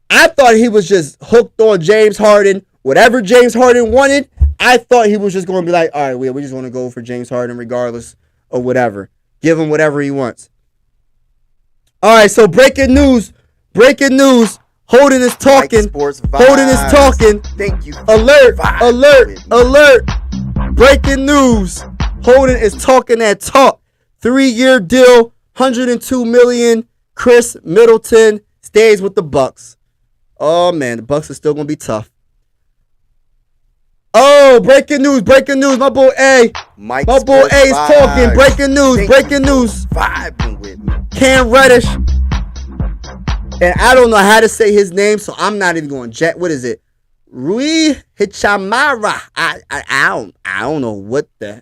I thought he was just hooked on James Harden. Whatever James Harden wanted, I thought he was just going to be like, all right, we just want to go for James Harden regardless of whatever. Give him whatever he wants. All right, so breaking news. Holden is talking. Thank you. Alert. Breaking news. Holden is talking that talk. 3-year deal, $102 million. Chris Middleton stays with the Bucks. Oh, man, the Bucks are still going to be tough. Oh, breaking news. My boy A. My boy A is talking. Breaking news. Vibing with me. Cam Reddish. And I don't know how to say his name, so I'm not even going to jet. What is it? Rui Hichamara. I don't know what the...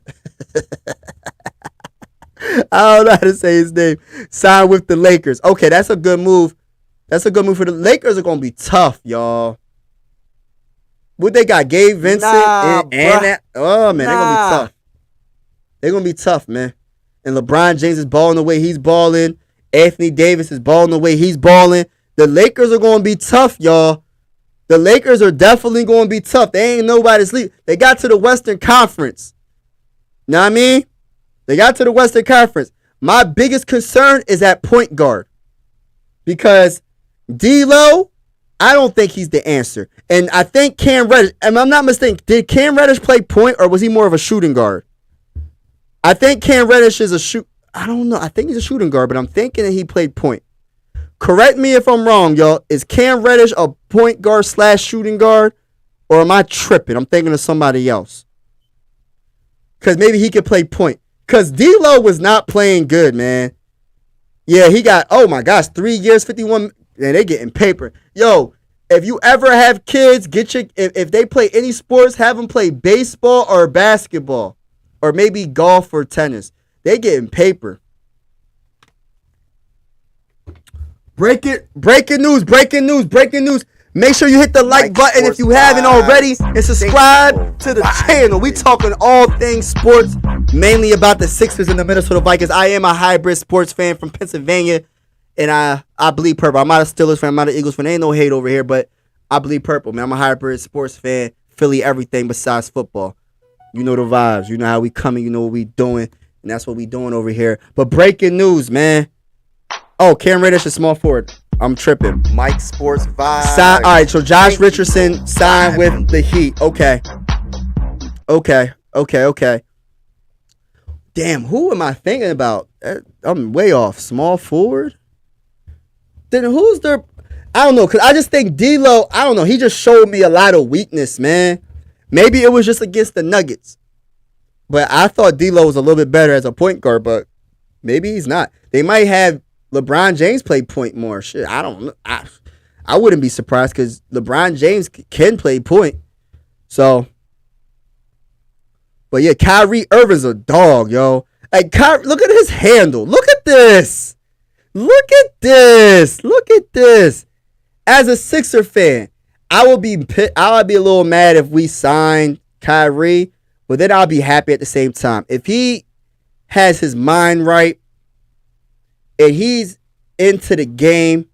I don't know how to say his name. Signed with the Lakers. Okay, that's a good move. For the Lakers. Are going to be tough, y'all. What they got? Gabe Vincent and that. Oh, man, they're going to be tough, man. And LeBron James is balling the way he's balling. Anthony Davis is balling the way he's balling. The Lakers are going to be tough, y'all. The Lakers are definitely going to be tough. They ain't nobody sleep. They got to the Western Conference. Know what I mean? They got to the Western Conference. My biggest concern is at point guard. Because D-Lo, I don't think he's the answer. And I think Cam Reddish, and I'm not mistaken, did Cam Reddish play point or was he more of a shooting guard? I think Cam Reddish is I don't know. I think he's a shooting guard, but I'm thinking that he played point. Correct me if I'm wrong, y'all. Is Cam Reddish a point guard / shooting guard? Or am I tripping? I'm thinking of somebody else. Because maybe he could play point. Because D-Lo was not playing good, man. Yeah, he got, oh my gosh, 3 years, 51. And they getting paper. Yo, if you ever have kids, if they play any sports, have them play baseball or basketball. Or maybe golf or tennis. They getting paper. Breaking news. Make sure you hit the like button if you haven't already and subscribe to the channel. We talking all things sports, mainly about the Sixers and the Minnesota Vikings. I am a hybrid sports fan from Pennsylvania, and I bleed purple. I'm not a Steelers fan. I'm not an Eagles fan. Ain't no hate over here, but I bleed purple, man. I'm a hybrid sports fan. Philly everything besides football. You know the vibes. You know how we coming. You know what we doing. And that's what we doing over here. But breaking news, man. Oh, Cam Reddish is small forward. I'm tripping. Mike Sports Vibes. All right, so Josh Richardson signed with the Heat. Okay. Damn, who am I thinking about? I'm way off. Small forward? then who's their? I don't know, cause I just think D'Lo. I don't know. He just showed me a lot of weakness, man. Maybe it was just against the Nuggets, but I thought D'Lo was a little bit better as a point guard. But maybe he's not. They might have LeBron James play point more. Shit, I don't know. I wouldn't be surprised because LeBron James can play point. So, but yeah, Kyrie Irving's a dog, yo. Like, look at his handle. Look at this. Look at this. Look at this. As a Sixer fan, I would be a little mad if we signed Kyrie, but then I'll be happy at the same time. If he has his mind right and he's into the game,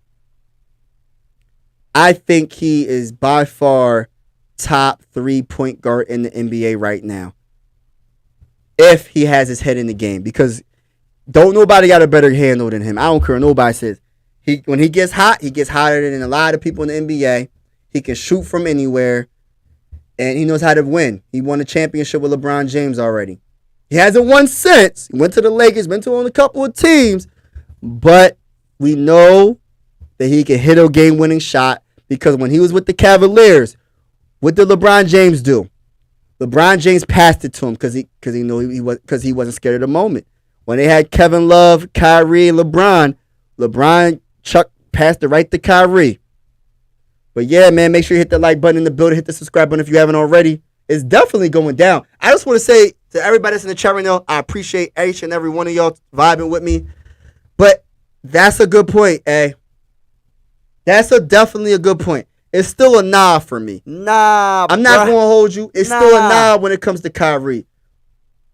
I think he is by far top 3 point guard in the NBA right now. If he has his head in the game, because don't nobody got a better handle than him. I don't care what nobody says. When he gets hot, he gets hotter than a lot of people in the NBA. He can shoot from anywhere, and he knows how to win. He won a championship with LeBron James already. He hasn't won since. He went to the Lakers, been to a couple of teams, but we know that he can hit a game-winning shot because when he was with the Cavaliers, what did LeBron James do? LeBron James passed it to him because he knew he wasn't scared of the moment. When they had Kevin Love, Kyrie, and LeBron Chuck passed it right to Kyrie. But yeah, man, make sure you hit the like button in the building, hit the subscribe button if you haven't already. It's definitely going down. I just want to say to everybody that's in the chat right now, I appreciate each and every one of y'all vibing with me. But that's a good point, eh? That's definitely a good point. It's still a nah for me. Nah, I'm not going to hold you. It's still a nah when it comes to Kyrie.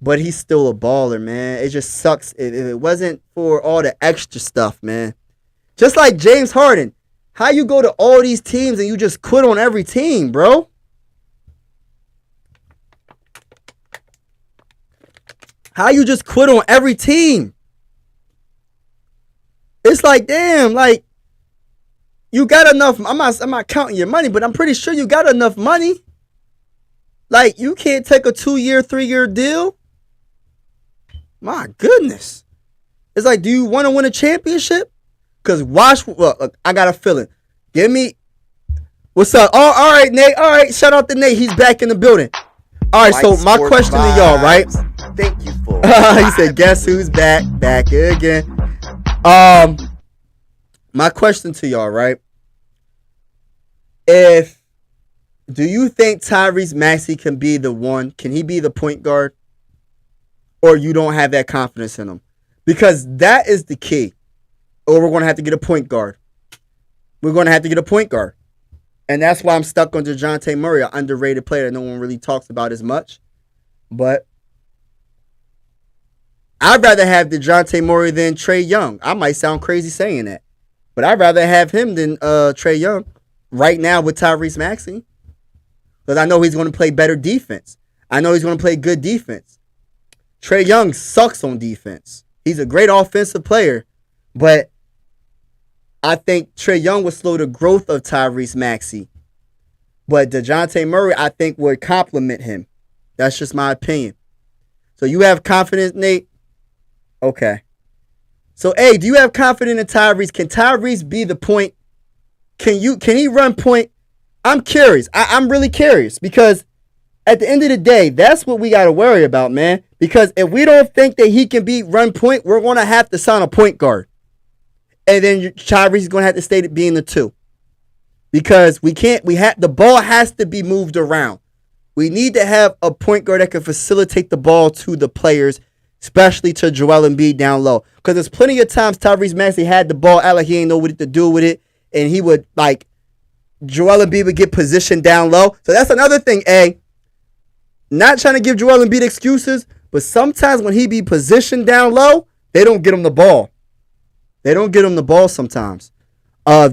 But he's still a baller, man. It just sucks if it wasn't for all the extra stuff, man. Just like James Harden. How you go to all these teams and you just quit on every team, bro? How you just quit on every team? It's like, damn, like, you got enough. I'm not counting your money, but I'm pretty sure you got enough money. Like, you can't take a 2-year, 3-year deal. My goodness. It's like, do you want to win a championship? Because look, I got a feeling. What's up? Oh, all right, Nate. All right, shout out to Nate. He's back in the building. All right, so my question to y'all, right? Thank you for he said, guess who's back? Back again. My question to y'all, right? Do you think Tyrese Maxey can be the one? Can he be the point guard? Or you don't have that confidence in him? Because that is the key. Or we're going to have to get a point guard. We're going to have to get a point guard. And that's why I'm stuck on DeJounte Murray, an underrated player that no one really talks about as much. But I'd rather have DeJounte Murray than Trae Young. I might sound crazy saying that. But I'd rather have him than Trae Young right now with Tyrese Maxey. Because I know he's going to play better defense. I know he's going to play good defense. Trae Young sucks on defense. He's a great offensive player. But I think Trae Young would slow the growth of Tyrese Maxey. But DeJounte Murray, I think, would complement him. That's just my opinion. So you have confidence, Nate? Okay. So, hey, do you have confidence in Tyrese? Can Tyrese be the point? Can he run point? I'm curious. I'm really curious because at the end of the day, that's what we got to worry about, man. Because if we don't think that he can run point, we're going to have to sign a point guard. And then Tyrese is going to have to stay being the 2. Because the ball has to be moved around. We need to have a point guard that can facilitate the ball to the players, especially to Joel Embiid down low. Because there's plenty of times Tyrese Maxey had the ball out like he ain't know what to do with it. And he would, like, Joel Embiid would get positioned down low. So that's another thing, not trying to give Joel Embiid excuses, but sometimes when he be positioned down low, they don't get him the ball. They don't get him the ball sometimes.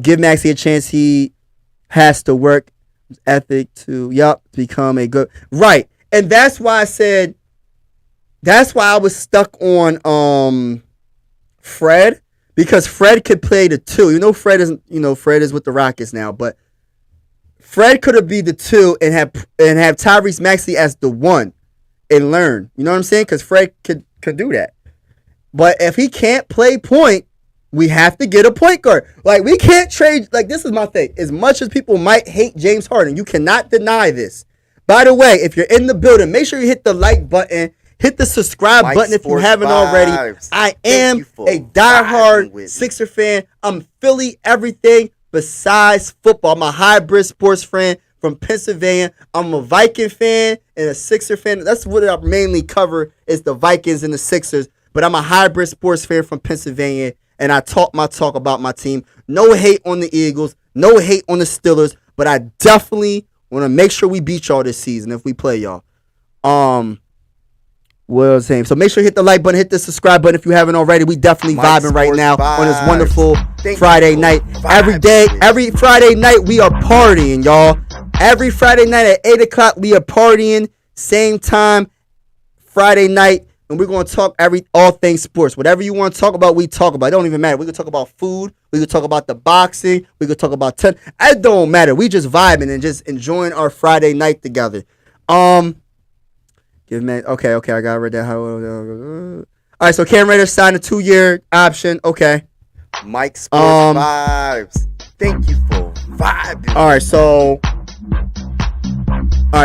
Give Maxey a chance. He has to work ethic to, become a good... Right. And that's why I said... That's why I was stuck on Fred, because Fred could play the 2. Fred is with the Rockets now, but Fred could have be the 2 and have Tyrese Maxey as the 1 and learn. You know what I'm saying? Because Fred could do that. But if he can't play point, we have to get a point guard. Like, we can't trade. Like, this is my thing. As much as people might hate James Harden, you cannot deny this. By the way, if you're in the building, make sure you hit the like button. Hit the subscribe button if you haven't already. I am a diehard Sixer fan. I'm Philly everything besides football. I'm a hybrid sports fan from Pennsylvania. I'm a Viking fan and a Sixer fan. That's what I mainly cover is the Vikings and the Sixers. But I'm a hybrid sports fan from Pennsylvania, and I talk my talk about my team. No hate on the Eagles. No hate on the Steelers. But I definitely want to make sure we beat y'all this season if we play y'all. What I was saying. So make sure you hit the like button, hit the subscribe button if you haven't already. We definitely vibing right now on this wonderful Friday night. Every Friday night we are partying, y'all. Every Friday night at 8 o'clock we are partying. Same time, Friday night. And we're going to talk all things sports. Whatever you want to talk about, we talk about. It don't even matter. We can talk about food. We can talk about the boxing. We can talk about it don't matter. We just vibing and just enjoying our Friday night together. Okay, I got to read that. All right, so Cam Raiders signed a 2-year option. Okay. Mike Sports Vibes. Thank you for vibing. All right,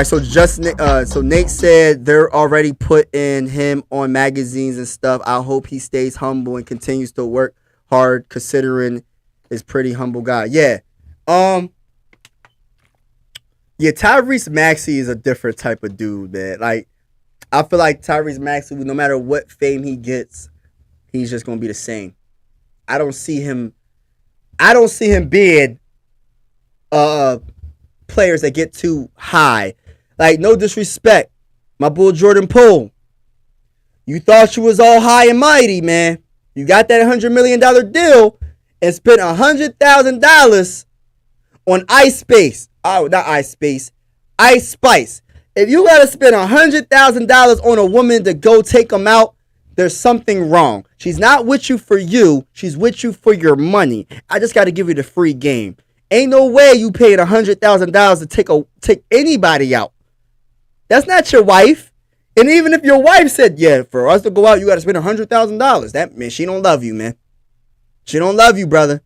so Nate said they're already putting him on magazines and stuff. I hope he stays humble and continues to work hard, considering he's pretty humble guy. Yeah. Tyrese Maxey is a different type of dude, man. Like, I feel like Tyrese Maxey, no matter what fame he gets, he's just gonna be the same. I don't see him being players that get too high. Like, no disrespect, my boy Jordan Poole. You thought you was all high and mighty, man. You got that $100 million deal and spent $100,000 on Ice Spice. If you gotta spend $100,000 on a woman to go take them out, there's something wrong. She's not with you for you. She's with you for your money. I just gotta give you the free game. Ain't no way you paid $100,000 to take anybody out. That's not your wife. And even if your wife said, yeah, for us to go out, you got to spend $100,000. That means she don't love you, man. She don't love you, brother.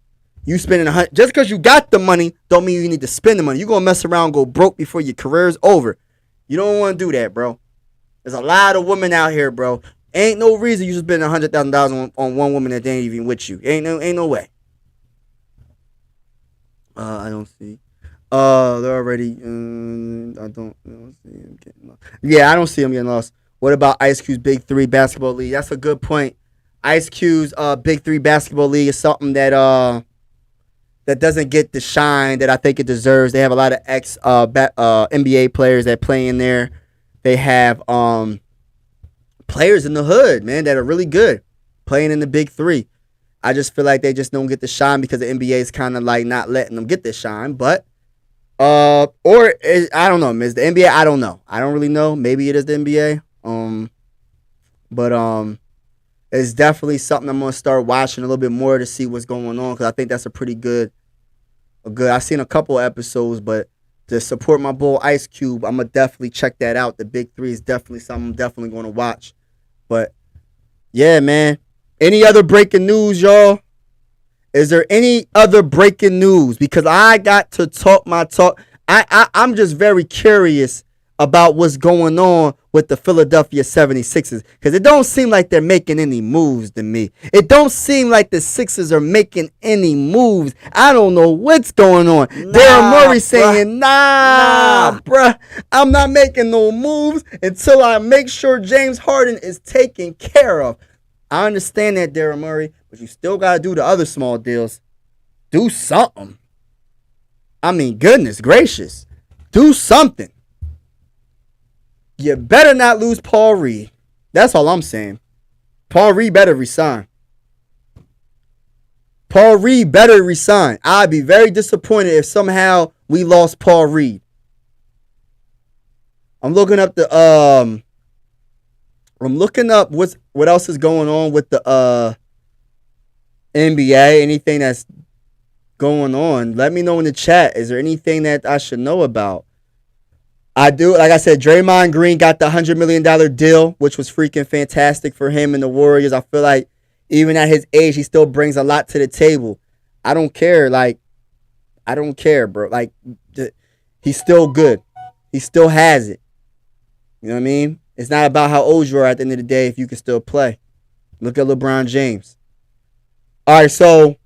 You spending just because you got the money, don't mean you need to spend the money. You're going to mess around and go broke before your career's over. You don't want to do that, bro. There's a lot of women out here, bro. Ain't no reason you should spend $100,000 on one woman that ain't even with you. Ain't no way. I don't see. They're already. I don't see him getting lost. Yeah, I don't see him getting lost. What about Ice Cube's Big 3 Basketball League? That's a good point. Ice Cube's Big 3 Basketball League is something that doesn't get the shine that I think it deserves. They have a lot of NBA players that play in there. They have players in the hood, man, that are really good playing in the Big 3. I just feel like they just don't get the shine because the NBA is kind of like not letting them get the shine. But I don't know. Is the NBA? I don't know. I don't really know. Maybe it is the NBA. But it's definitely something I'm gonna start watching a little bit more to see what's going on, because I think that's a pretty good. I've seen a couple of episodes, but to support my boy Ice Cube, I'm gonna definitely check that out. The Big 3 is definitely something I'm definitely gonna watch. But yeah, man. Any other breaking news, y'all? Is there any other breaking news? Because I got to talk my talk. I'm just very curious about what's going on with the Philadelphia 76ers. Because it don't seem like they're making any moves to me. It don't seem like the Sixers are making any moves. I don't know what's going on. Daryl Morey saying, nah, bruh. I'm not making no moves until I make sure James Harden is taken care of. I understand that, Daryl Morey, but you still got to do the other small deals. Do something. I mean, goodness gracious. Do something. You better not lose Paul Reed. That's all I'm saying. Paul Reed better resign. Paul Reed better resign. I'd be very disappointed if somehow we lost Paul Reed. I'm looking up what else is going on with the NBA. Anything that's going on, let me know in the chat. Is there anything that I should know about? I do. Like I said, Draymond Green got the $100 million deal, which was freaking fantastic for him and the Warriors. I feel like Even at his age, he still brings a lot to the table. I don't care. Like, I don't care, bro. Like, he's still good. He still has it. You know what I mean? It's not about how old you are at the end of the day if you can still play. Look at LeBron James. All right, so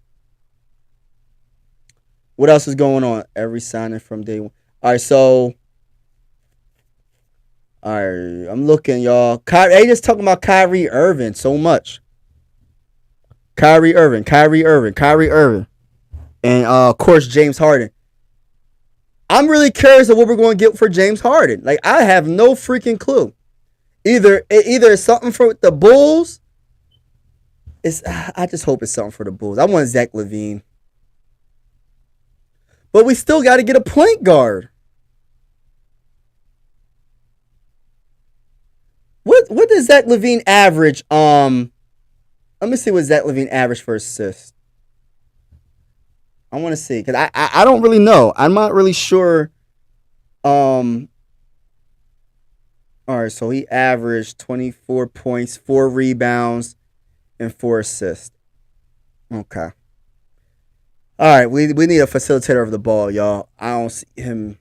what else is going on? Every signing from day one. All right, so all right, I'm looking, y'all. They just talking about Kyrie Irving so much. Kyrie Irving, and of course James Harden. I'm really curious of what we're going to get for James Harden. Like, I have no freaking clue. Either it's something for the Bulls. I just hope it's something for the Bulls. I want Zach LaVine. But we still got to get a point guard. What does Zach LaVine average? Let me see what Zach LaVine average for assists. I want to see because I don't really know. I'm not really sure. All right, so he averaged 24 points, 4 rebounds, and 4 assists. Okay. All right, we need a facilitator of the ball, y'all. I don't see him.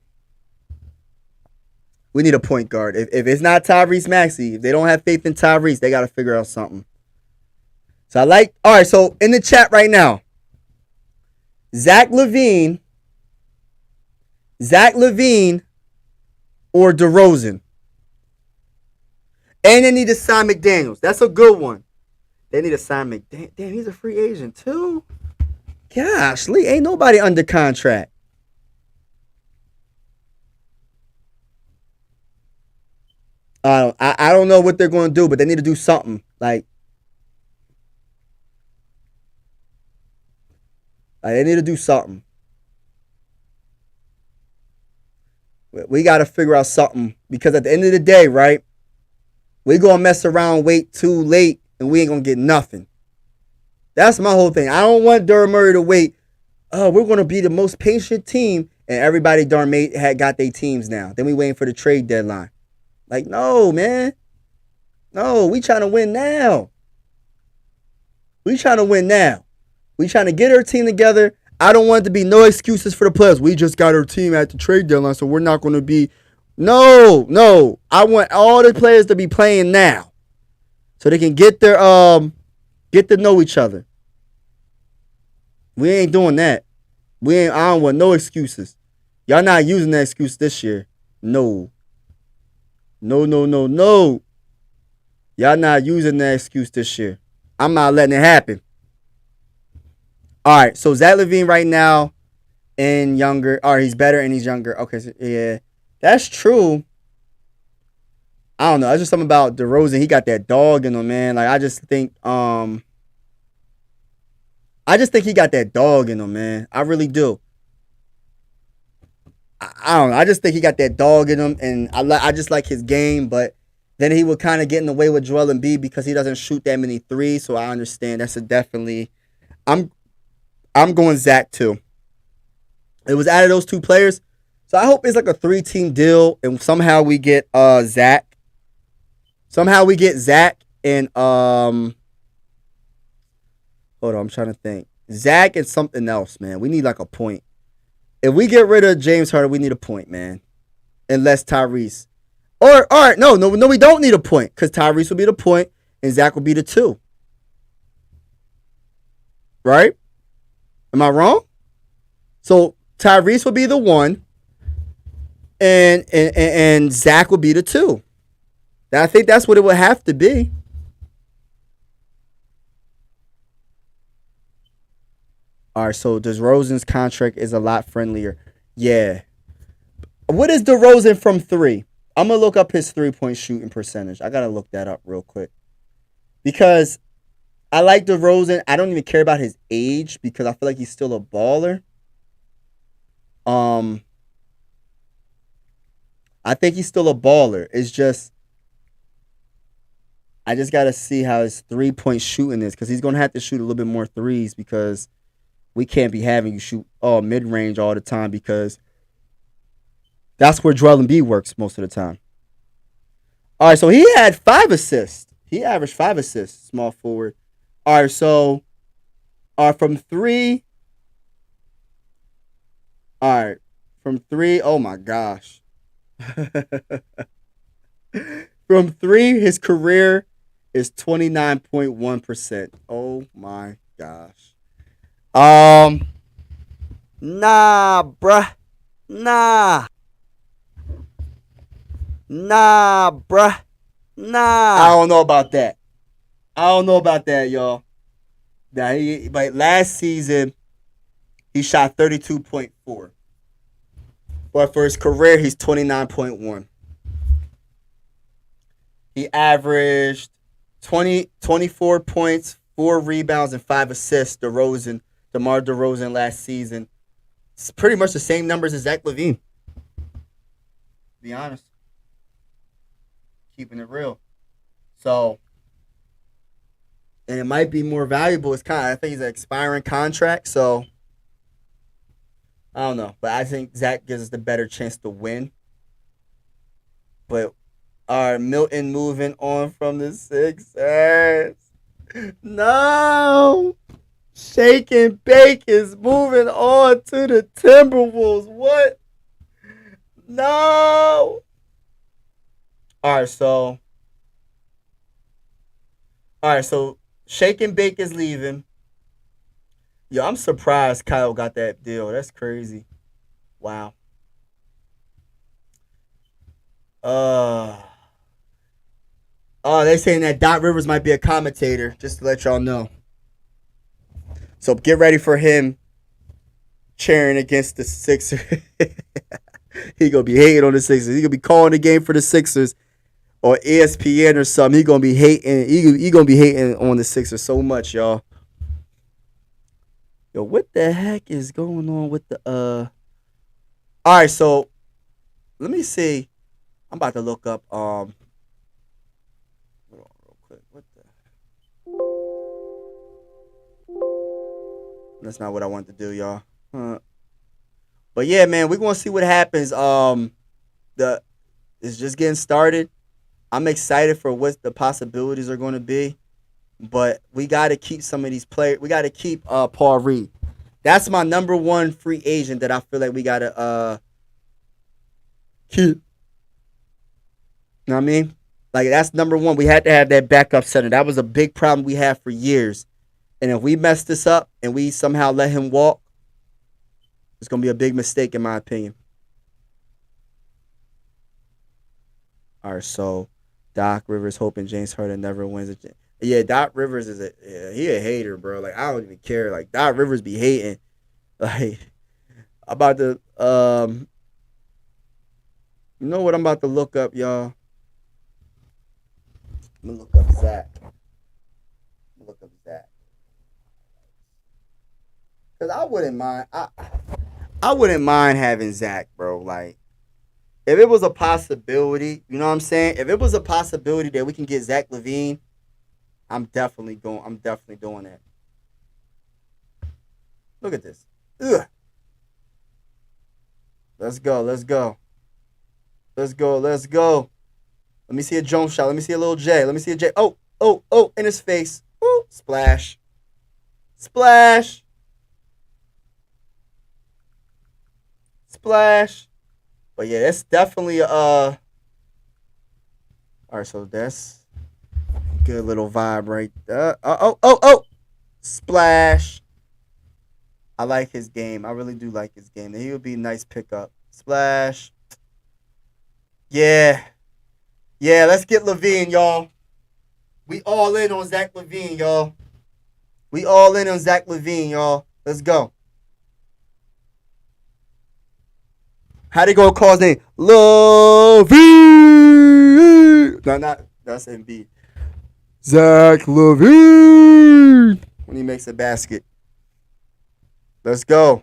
We need a point guard. If it's not Tyrese Maxey, if they don't have faith in Tyrese, they got to figure out something. So all right, so in the chat right now, Zach LaVine or DeRozan. And they need to sign McDaniels. That's a good one. They need to sign McDaniels. Damn, he's a free agent too. Gosh, Lee, ain't nobody under contract. I don't know what they're going to do, but they need to do something. Like they need to do something. We got to figure out something because at the end of the day, right? We gonna mess around, wait too late, and we ain't gonna get nothing. That's my whole thing. I don't want Daryl Murray to wait. Oh, we're gonna be the most patient team, and everybody darn mate had got their teams now. Then we waiting for the trade deadline. Like, no, man. No, we trying to win now. We trying to get our team together. I don't want it to be no excuses for the players. We just got our team at the trade deadline, so we're not going to be. No. I want all the players to be playing now, so they can get to know each other. We ain't doing that. I don't want no excuses. Y'all not using that excuse this year. No. Y'all not using that excuse this year. I'm not letting it happen. All right, so Zach LaVine right now and younger. All right, he's better and he's younger. Okay, so yeah, that's true. I don't know. It's just something about DeRozan. He got that dog in him, man. Like I just think he got that dog in him, man. I really do. I don't know. I just think he got that dog in him, and I just like his game, but then he would kind of get in the way with Joel Embiid because he doesn't shoot that many threes. So I understand that's a definitely. I'm going Zach too. It was out of those two players, so I hope it's like a 3-team deal, and somehow we get Zach. Somehow we get Zach and hold on, I'm trying to think. Zach and something else, man. We need like a point. If we get rid of James Harden, we need a point, man. Unless Tyrese. Or all right, no, we don't need a point because Tyrese will be the point and Zach will be the 2. Right? Am I wrong? So Tyrese will be the 1, and Zach will be the 2. I think that's what it would have to be. All right, so DeRozan's contract is a lot friendlier. Yeah. What is DeRozan from 3? I'm going to look up his 3-point shooting percentage. I got to look that up real quick. Because I like DeRozan. I don't even care about his age because I feel like he's still a baller. I think he's still a baller. It's just I just got to see how his 3-point shooting is because he's going to have to shoot a little bit more threes because we can't be having you shoot mid-range all the time because that's where Joel Embiid works most of the time. All right, so he had 5 assists. He averaged 5 assists, small forward. All right, so from three. All right, from three. Oh my gosh. From three, his career is 29.1%. Oh my gosh. Um, nah, bruh. Nah. Nah, bruh. Nah. I don't know about that. I don't know about that, y'all. But last season, he shot 32.4. But for his career, he's 29.1. He averaged 24 points, 4 rebounds, and 5 assists. DeMar DeRozan last season. It's pretty much the same numbers as Zach LaVine. To be honest. Keeping it real. So, and it might be more valuable. I think he's an expiring contract. So, I don't know. But I think Zach gives us the better chance to win. But are Milton moving on from the Sixers? No. Shake and Bake is moving on to the Timberwolves. What? No. All right, so Shake and Bake is leaving. Yo, I'm surprised Kyle got that deal. That's crazy. Wow. Uh they saying that Doc Rivers might be a commentator, just to let y'all know. So get ready for him cheering against the Sixers. He gonna be hating on the Sixers. He gonna be calling the game for the Sixers or ESPN or something. He gonna be hating. He gonna be hating on the Sixers so much, y'all. Yo, what the heck is going on with the All right, so let me see. I'm about to look up hold on real quick. What the? That's not what I wanted to do, y'all. But yeah, man, we're gonna see what happens. The It's just getting started. I'm excited for what the possibilities are going to be, but we got to keep some of these players. We got to keep Paul Reed. That's my number one free agent that I feel like we got to keep. You know what I mean? Like, that's number one. We had to have that backup center. That was a big problem we had for years. And if we mess this up and we somehow let him walk, it's going to be a big mistake in my opinion. All right, so Doc Rivers hoping James Harden never wins it. Yeah, Doc Rivers he a hater, bro. Like, I don't even care. Like, Doc Rivers be hating. Like, about to you know what I'm about to look up, y'all? I'm gonna look up Zach. Cause I wouldn't mind. I wouldn't mind having Zach, bro. Like, if it was a possibility, you know what I'm saying? If it was a possibility that we can get Zach LaVine, I'm definitely doing that. Look at this. Ugh. Let's go. Let me see a jump shot. Let me see a little J. Let me see a J. Oh, in his face. Ooh, splash. Splash. But yeah, that's definitely all right, so that's good little vibe right there. Splash. I like his game. I really do like his game. He would be a nice pickup. Splash. Yeah. Yeah, let's get LaVine, y'all. We all in on Zach LaVine, y'all. Let's go. How they gonna call his name? LaVine. No, that's MB. Zach LaVine. When he makes a basket. Let's go.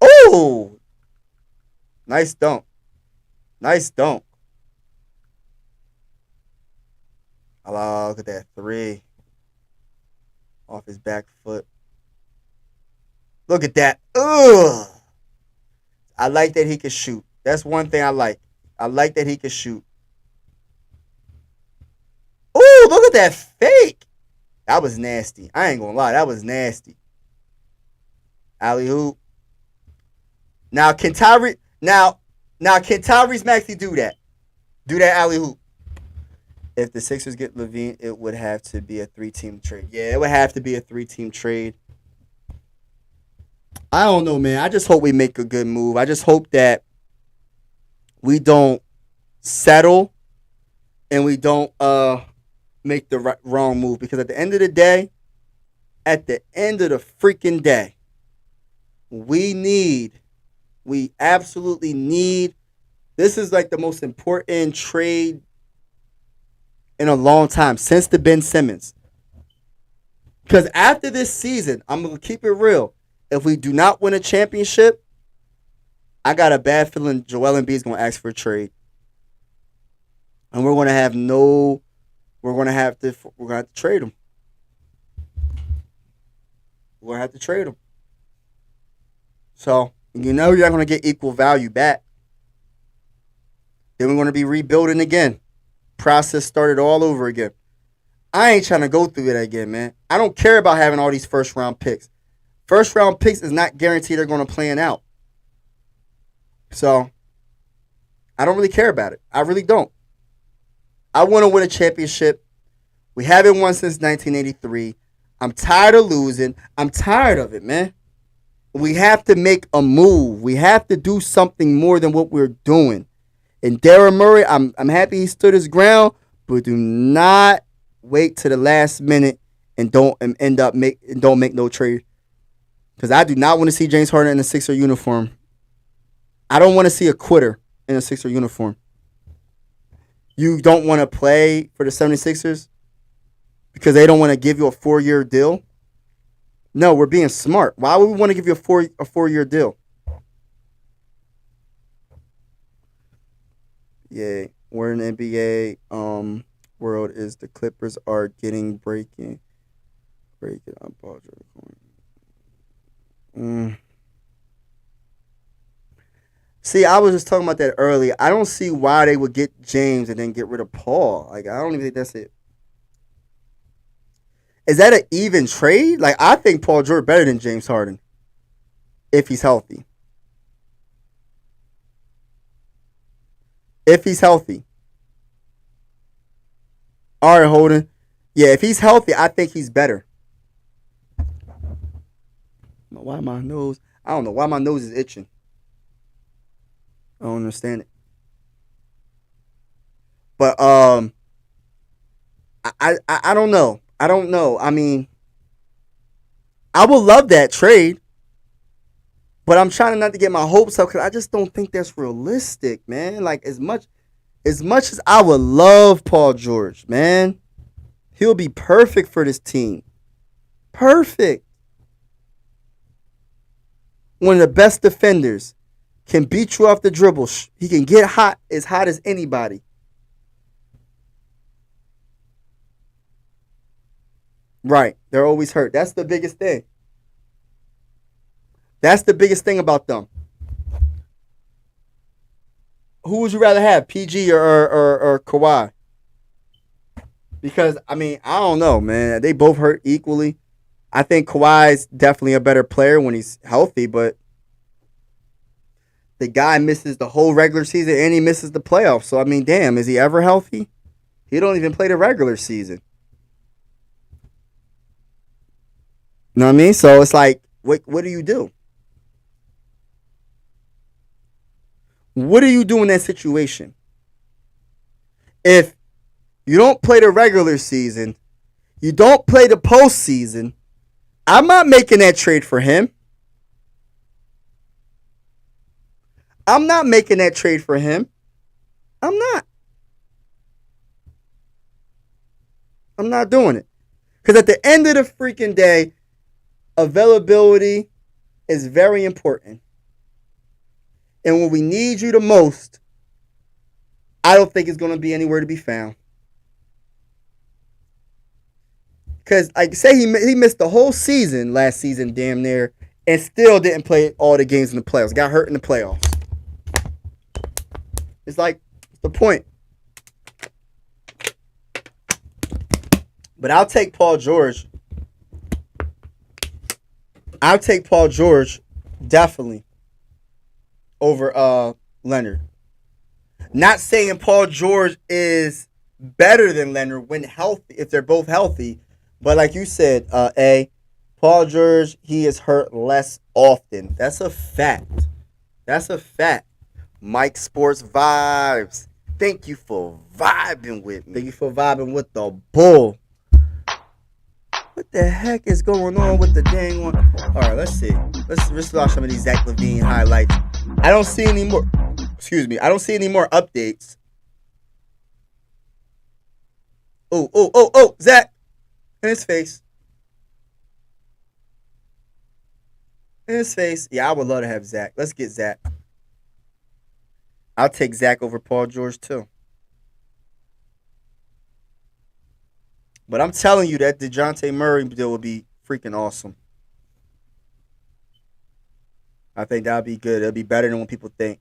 Oh! Nice dunk. Oh, look at that 3. Off his back foot. Look at that. Ugh. I like that he can shoot. That's one thing I like. I like that he can shoot. Ooh, look at that fake. That was nasty. I ain't gonna lie. That was nasty. Alley hoop. Now can Tyrese Maxey do that? Do that alley hoop. If the Sixers get Levine, it would have to be a 3-team trade. Yeah, it would have to be a 3-team trade. I don't know, man. I just hope we make a good move. I just hope that we don't settle and we don't make the wrong move. Because at the end of the day, we absolutely need, this is like the most important trade in a long time since the Ben Simmons. Because after this season, I'm going to keep it real. If we do not win a championship, I got a bad feeling Joel Embiid is going to ask for a trade. And we're going to have to trade him. We're going to have to trade him. So, you're not going to get equal value back. Then we're going to be rebuilding again. Process started all over again. I ain't trying to go through it again, man. I don't care about having all these first-round picks. First-round picks is not guaranteed they're going to plan out. So, I don't really care about it. I really don't. I want to win a championship. We haven't won since 1983. I'm tired of losing. I'm tired of it, man. We have to make a move. We have to do something more than what we're doing. And Daryl Murray, I'm happy he stood his ground, but do not wait to the last minute and don't make no trade. Because I do not want to see James Harden in a Sixer uniform. I don't want to see a quitter in a Sixer uniform. You don't want to play for the 76ers because they don't want to give you a 4-year deal? No, we're being smart. Why would we want to give you a 4-year deal? Yeah, we're in the NBA world is the Clippers are getting breaking up. See, I was just talking about that earlier. I don't see why they would get James and then get rid of Paul. Like, I don't even think that's it. Is that an even trade? Like, I think Paul George better than James Harden if he's healthy. If he's healthy. All right, Holden. Yeah, if he's healthy, I think he's better. Why my nose? I don't know why my nose is itching. I don't understand it. But I don't know. I don't know. I mean, I would love that trade, but I'm trying not to get my hopes up because I just don't think that's realistic, man. Like as much as I would love Paul George, man, he'll be perfect for this team. Perfect. One of the best defenders. Can beat you off the dribble. He can get hot as anybody. Right. They're always hurt. That's the biggest thing. That's the biggest thing about them. Who would you rather have, PG or Kawhi? Because, I mean, I don't know, man. They both hurt equally. I think Kawhi's definitely a better player when he's healthy, but the guy misses the whole regular season and he misses the playoffs. So, I mean, damn, is he ever healthy? He don't even play the regular season. You know what I mean? So, it's like, what do you do? What do you do in that situation? If you don't play the regular season, you don't play the postseason, I'm not making that trade for him. I'm not making that trade for him. I'm not. I'm not doing it. Because at the end of the freaking day, availability is very important. And when we need you the most, I don't think it's going to be anywhere to be found. Because, like I say, he missed the whole season last season, damn near, and still didn't play all the games in the playoffs. Got hurt in the playoffs. It's like, what's the point? But I'll take Paul George. I'll take Paul George definitely over Leonard. Not saying Paul George is better than Leonard when healthy, if they're both healthy. But like you said, Paul George, he is hurt less often. That's a fact. That's a fact. Mike Sports Vibes. Thank you for vibing with me. Thank you for vibing with the bull. What the heck is going on with the dang one? All right, let's see. Let's watch some of these Zach LaVine highlights. I don't see any more. Excuse me. I don't see any more updates. Oh, Zach. In his face. In his face. Yeah, I would love to have Zach. Let's get Zach. I'll take Zach over Paul George too. But I'm telling you that DeJounte Murray deal would be freaking awesome. I think that would be good. It'll be better than what people think.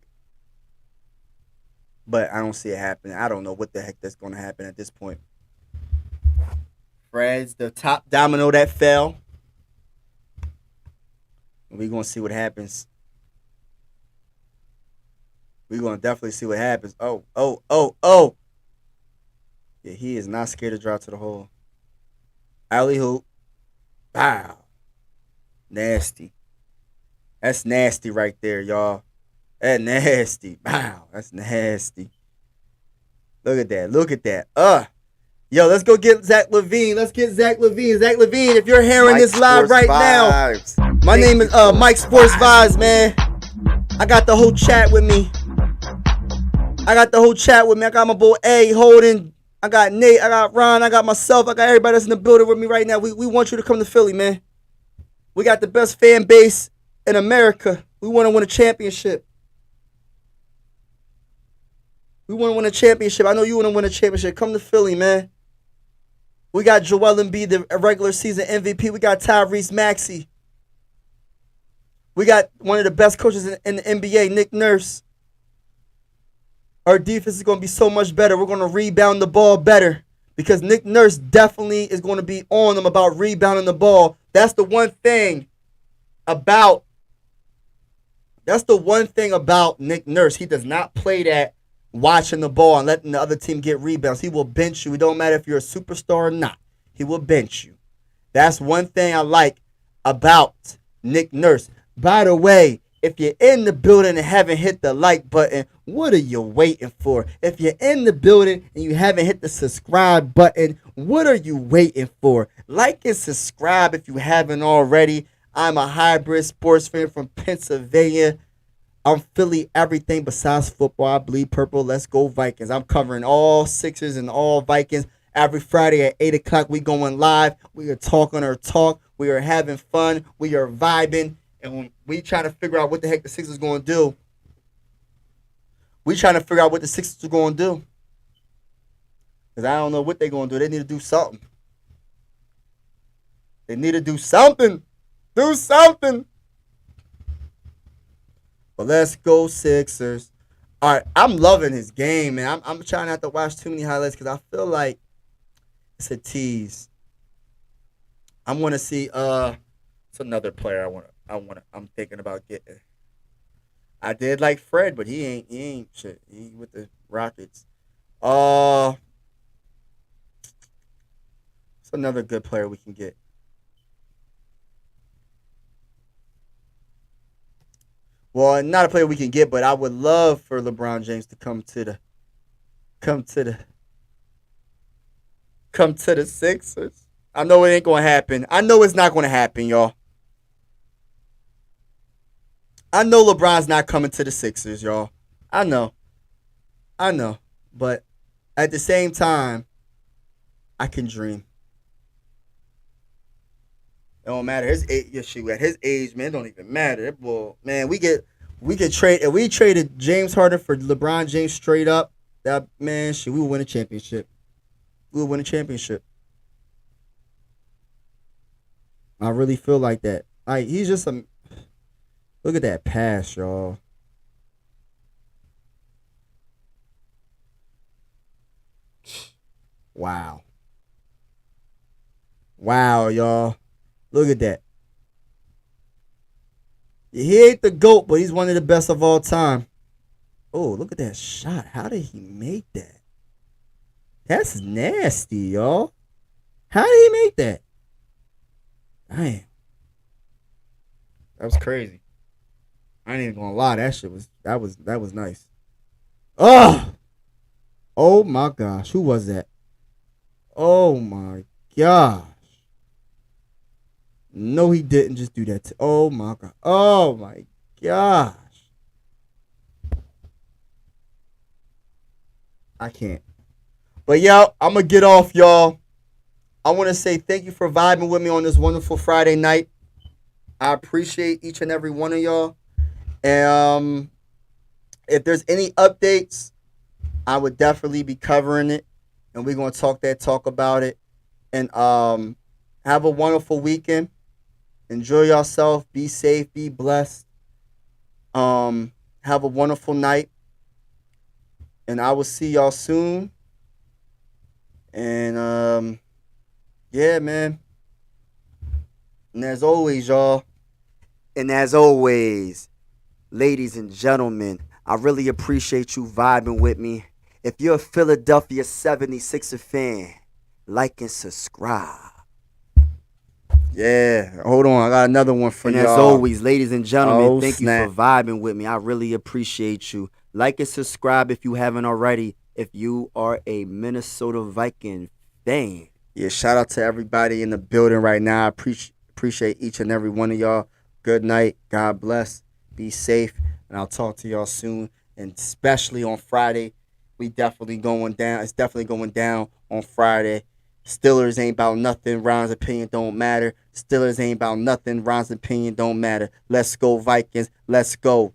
But I don't see it happening. I don't know what the heck that's going to happen at this point. Fred's the top domino that fell. We're going to see what happens. We're going to definitely see what happens. Oh. Yeah, he is not scared to drop to the hole. Alley hoop. Wow. Nasty. That's nasty right there, y'all. That's nasty. Wow. That's nasty. Look at that. Yo, let's go get Zach LaVine. Let's get Zach LaVine. Zach LaVine, if you're hearing this live right now, my name is Mike Sports Vibes, man. I got the whole chat with me. I got my boy A, Holden. I got Nate. I got Ron. I got myself. I got everybody that's in the building with me right now. We want you to come to Philly, man. We got the best fan base in America. We want to win a championship. I know you want to win a championship. Come to Philly, man. We got Joel Embiid, the regular season MVP. We got Tyrese Maxey. We got one of the best coaches in the NBA, Nick Nurse. Our defense is going to be so much better. We're going to rebound the ball better because Nick Nurse definitely is going to be on them about rebounding the ball. That's the one thing about Nick Nurse. He does not play that watching the ball and letting the other team get rebounds. He will bench you. It don't matter if you're a superstar or not. He will bench you. That's one thing I like about Nick Nurse. By the way, if you're in the building and haven't hit the like button, what are you waiting for? If you're in the building and you haven't hit the subscribe button, what are you waiting for? Like and subscribe if you haven't already. I'm a hybrid sports fan from Pennsylvania. I'm Philly everything besides football. I bleed purple. Let's go Vikings. I'm covering all Sixers and all Vikings. Every Friday at 8 o'clock, we going live. We are talking our talk. We are having fun. We are vibing. And when we trying to figure out what the heck the Sixers going to do, because I don't know what they're going to do. They need to do something. Do something. But let's go Sixers. All right, I'm loving his game, man. I'm trying not to watch too many highlights because I feel like it's a tease. I want to see. It's another player I'm thinking about getting. I did like Fred, but he ain't shit. He with the Rockets. It's another good player we can get. Well, not a player we can get, but I would love for LeBron James to come to the Sixers. I know it ain't gonna happen. I know it's not gonna happen, y'all. I know LeBron's not coming to the Sixers, y'all. I know. But at the same time, I can dream. It don't matter. His age, at his age, man, it don't even matter. Well, man, we could trade. If we traded James Harden for LeBron James straight up, that man, we would win a championship. I really feel like that. Like he's just a. Look at that pass, y'all. Wow. Wow, y'all. Look at that. He ain't the GOAT, but he's one of the best of all time. Oh, look at that shot. How did he make that? That's nasty, y'all. How did he make that? Damn. That was crazy. I ain't even gonna lie. That was nice. Oh! Oh my gosh. Who was that? Oh my gosh. No, he didn't just do that. Oh my god. Oh my gosh. I can't. But yo, I'm gonna get off, y'all. I want to say thank you for vibing with me on this wonderful Friday night. I appreciate each and every one of y'all. And if there's any updates, I would definitely be covering it, and we're gonna talk about it. And have a wonderful weekend. Enjoy yourself. Be safe. Be blessed. Have a wonderful night, and I will see y'all soon. And yeah, man. And as always, y'all. And as always, ladies and gentlemen, I really appreciate you vibing with me. If you're a Philadelphia 76er fan, like and subscribe. Yeah, hold on. I got another one for And y'all. as always, ladies and gentlemen, Oh, thank snap. you for vibing with me. I really appreciate you. Like and subscribe if you haven't already. If you are a Minnesota Viking fan. Yeah, shout out to everybody in the building right now. I appreciate each and every one of y'all. Good night. God bless. Be safe. And I'll talk to y'all soon. And especially on Friday, we definitely going down. It's definitely going down on Friday. Steelers ain't about nothing. Ron's opinion don't matter. Steelers ain't about nothing. Ron's opinion don't matter. Let's go, Vikings. Let's go.